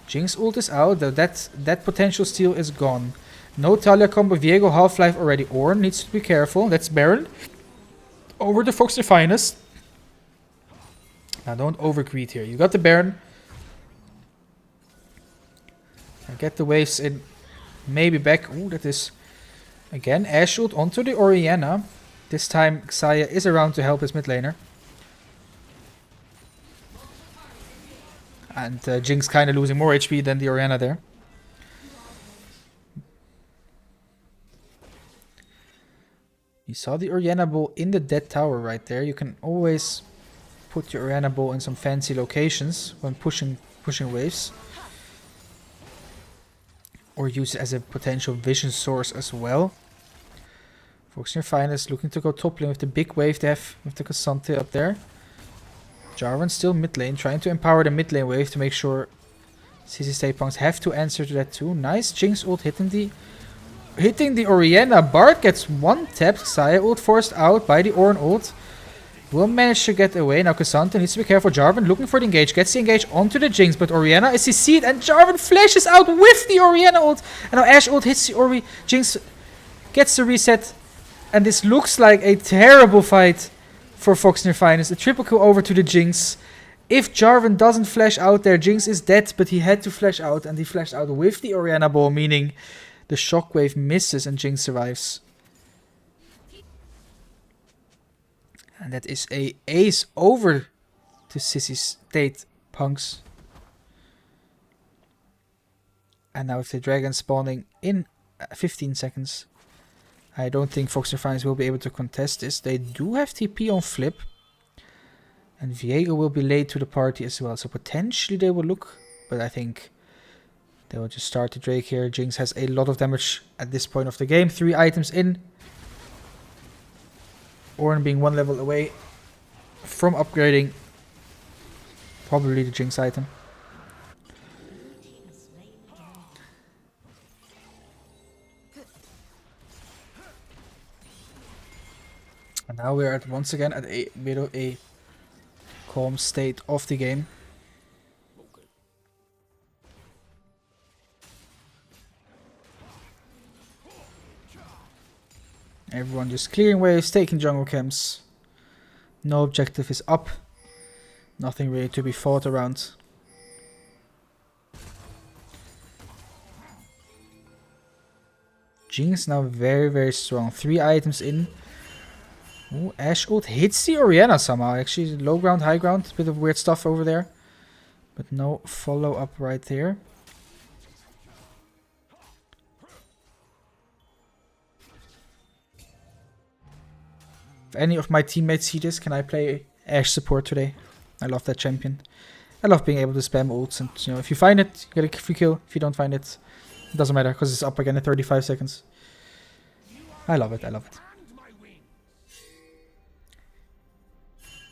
Speaker 5: Jinx ult is out. That potential steal is gone. No Talia combo. Viego Half-Life already. Ornn needs to be careful. That's Baron. Over the Foxnyr Finest. Now don't overgreed here. You got the Baron. And get the waves in. Maybe back. Ooh, that is... Again, Ashe ult onto the Orianna. This time Xayah is around to help his mid laner. And Jinx kind of losing more HP than the Orianna there. You saw the Orianna Bull in the dead tower right there. You can always put your Orianna Bull in some fancy locations when pushing waves. Or use it as a potential vision source as well. Foxnyr Finest looking to go top lane with the big wave they have with the Cassandra up there. Jarvan still mid lane, trying to empower the mid lane wave to make sure Sissi state punks have to answer to that too. Nice Jinx ult hitting the Orianna. Bard gets one tapped. Xayah ult forced out by the Ornn ult. Will manage to get away. Now Cassandra needs to be careful. Jarvan looking for the engage. Gets the engage onto the Jinx. But Orianna is CC'd and Jarvan flashes out with the Orianna ult. And now Ashe ult hits the Jinx. Gets the reset. And this looks like a terrible fight for Foxnyr Finest. A triple kill over to the Jinx. If Jarvan doesn't flash out there, Jinx is dead. But he had to flash out. And he flashed out with the Orianna ball. Meaning the shockwave misses and Jinx survives. And that is a ace over to Sissi state punks. And now with the dragon spawning in 15 seconds. I don't think Foxnyr Finest will be able to contest this. They do have TP on flip. And Viego will be late to the party as well. So potentially they will look. But I think they will just start the Drake here. Jinx has a lot of damage at this point of the game. 3 items in. Ornn being 1 level away from upgrading probably the Jinx item. And now we are once again at a bit of a calm state of the game. Everyone just clearing waves, taking jungle camps. No objective is up. Nothing really to be fought around. Jinx now very, very strong. 3 items in. Ooh, Ashe ult hits the Orianna somehow. Actually, low ground, high ground. Bit of weird stuff over there. But no follow up right there. If any of my teammates see this, can I play Ashe support today? I love that champion. I love being able to spam ults, and you know, if you find it, you get a free kill. If you don't find it, it doesn't matter because it's up again in 35 seconds. I love it. I love it.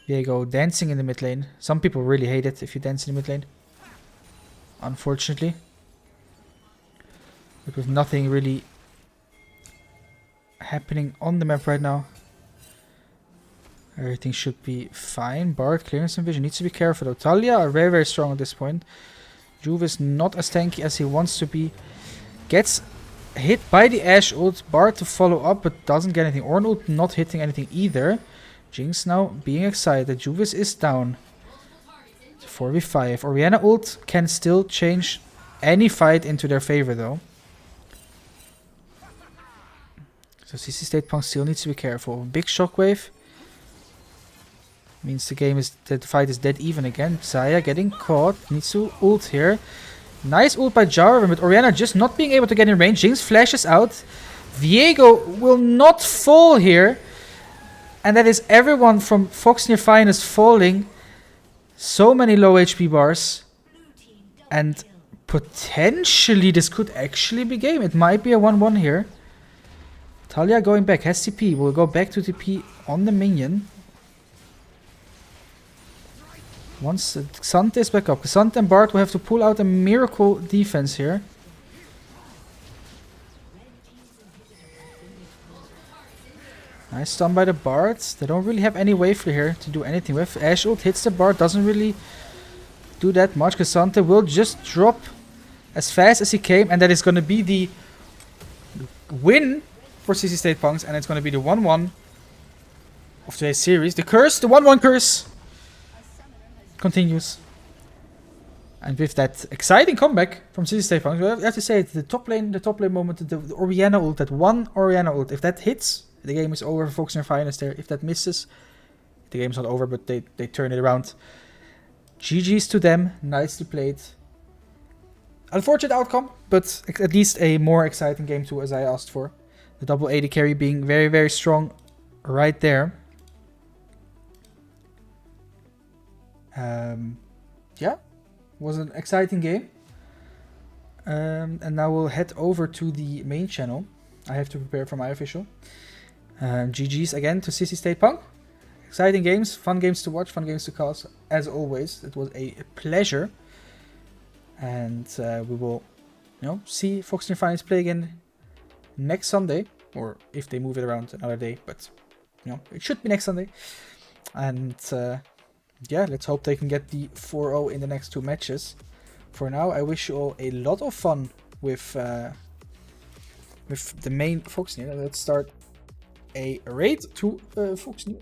Speaker 5: Diego dancing in the mid lane. Some people really hate it if you dance in the mid lane. Unfortunately. But with nothing really happening on the map right now, everything should be fine. Bard clearing some vision. Needs to be careful though. Talia are very, very strong at this point. Juve is not as tanky as he wants to be. Gets hit by the Ashe ult. Bard to follow up, but doesn't get anything. Ornn ult not hitting anything either. Jinx now being excited. Juvis is down. It's 4v5. Orianna ult can still change any fight into their favor though. So Sissi State Punk still needs to be careful. Big shockwave means the fight is dead even again. Xayah getting caught. Needs to ult here. Nice ult by Jarvan, but Orianna just not being able to get in range. Jinx flashes out. Viego will not fall here. And that is everyone from Foxnyr Finest falling. So many low HP bars. And potentially this could actually be game. It might be a 1-1 here. Talia going back. Has TP. Will go back to TP on the minion. Once Xante is back up. Xante and Bard will have to pull out a miracle defense here. Nice stun by the Bard. They don't really have any wave here to do anything with. Ashe ult hits the Bard. Doesn't really do that much. Xante will just drop as fast as he came. And that is going to be the win for Sissi State Punks. And it's going to be the 1-1 of today's series. The curse. The 1-1 curse continues. And with that exciting comeback from Sissi State Punks, we have to say it, the top lane moment, the Orianna ult, that one Orianna ult, if that hits, the game is over for Foxnyr Finest there. If that misses, the game's not over, but they turn it around. GG's to them. Nicely played. Unfortunate outcome, but at least a more exciting game too, as I asked for. The double AD carry being very, very strong right there. Yeah, was an exciting game. And now we'll head over to the main channel. I have to prepare for my official. GG's again to Sissi State Punk. Exciting games, fun games to watch, fun games to cast. As always, it was a pleasure. And we will, see Foxnyr Finest play again next Sunday, or if they move it around another day. But it should be next Sunday. And yeah, let's hope they can get the 4-0 in the next two matches. For now, I wish you all a lot of fun with the main Foxnyr. Let's start a raid to Foxnyr.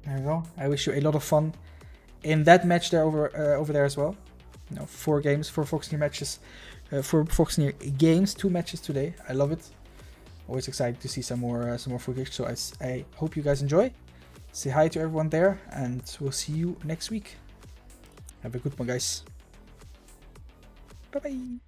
Speaker 5: There we go. I wish you a lot of fun in that match there over there as well. 4 games, 4 Foxnyr matches, 4 Foxnyr games, 2 matches today. I love it. Always excited to see some more footage. So I hope you guys enjoy. Say hi to everyone there, and we'll see you next week. Have a good one, guys. Bye bye.